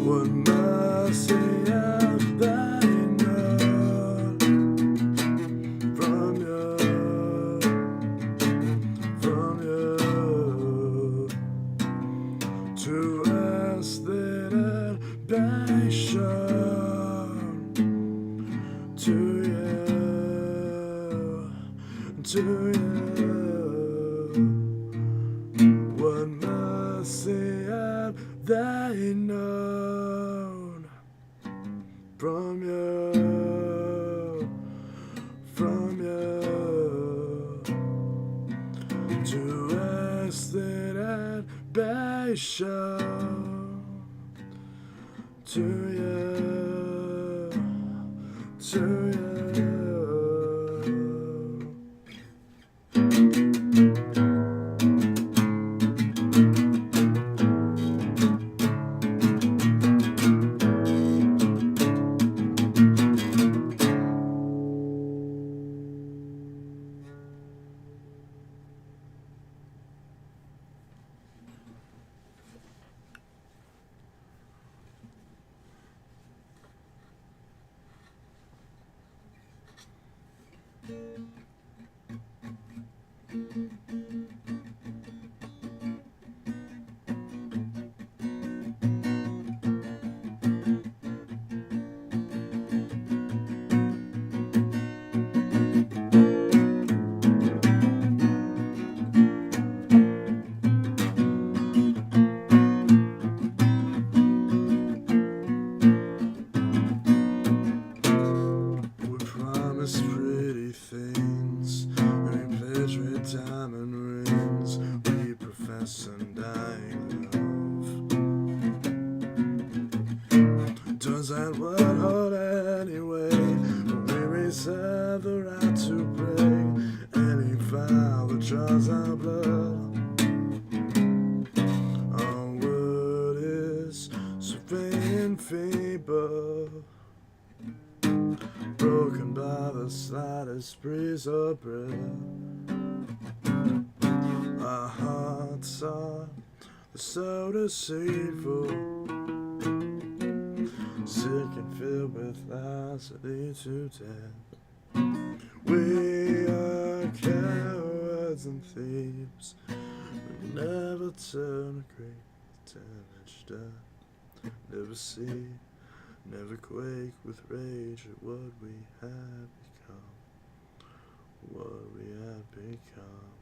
What mercy have they known from you, to ask that it be shown to you. What mercy have they known from you, to ask that it be shown to you, to you. We promise pretty things, we pledge with diamond rings, we profess undying love. Does that word hold anyway? We reserve the right to break any vow that draws our blood. Our word is so vain and feeble, broken by the slightest breeze or breath. Our hearts are so deceitful, sick and filled with lies that lead to death. We are cowards and thieves, we never turn a great damage done. Never see, never quake with rage at what we have become, what we have become.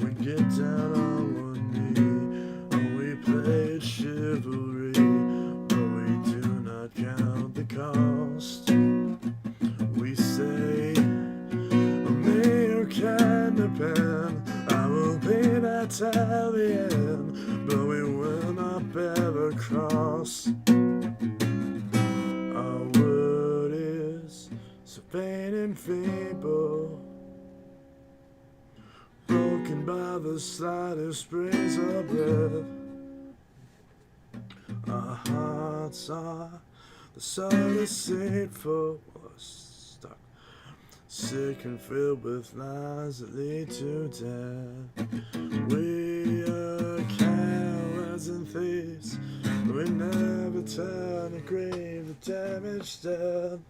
We get down on one knee, and we play chivalry, but we do not count the cost. We say, may your kind depend, I will be there till the end, but we will not bear the cross. Our word is so vain and feeble, broken by the slightest breeze of breath. Our hearts are so deceitful, stuck, sick and filled with lies that lead to death. We are cowards and thieves, we never turn a grave the damage done.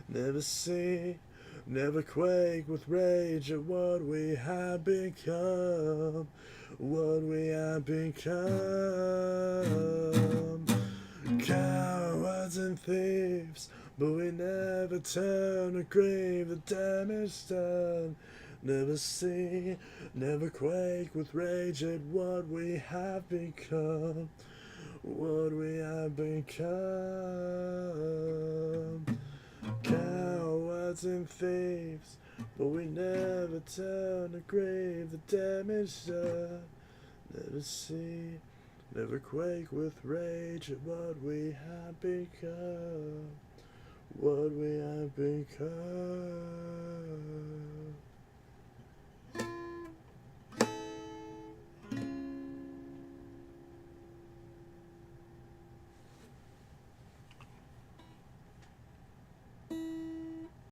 Never see, never quake with rage at what we have become, what we have become. Cowards and thieves, but we never turn a grave the damage done. Never see, never quake with rage at what we have become, what we have become. Cowards and thieves, but we never turn a grave the damage done. Never see, never quake with rage at what we have become, what we have become.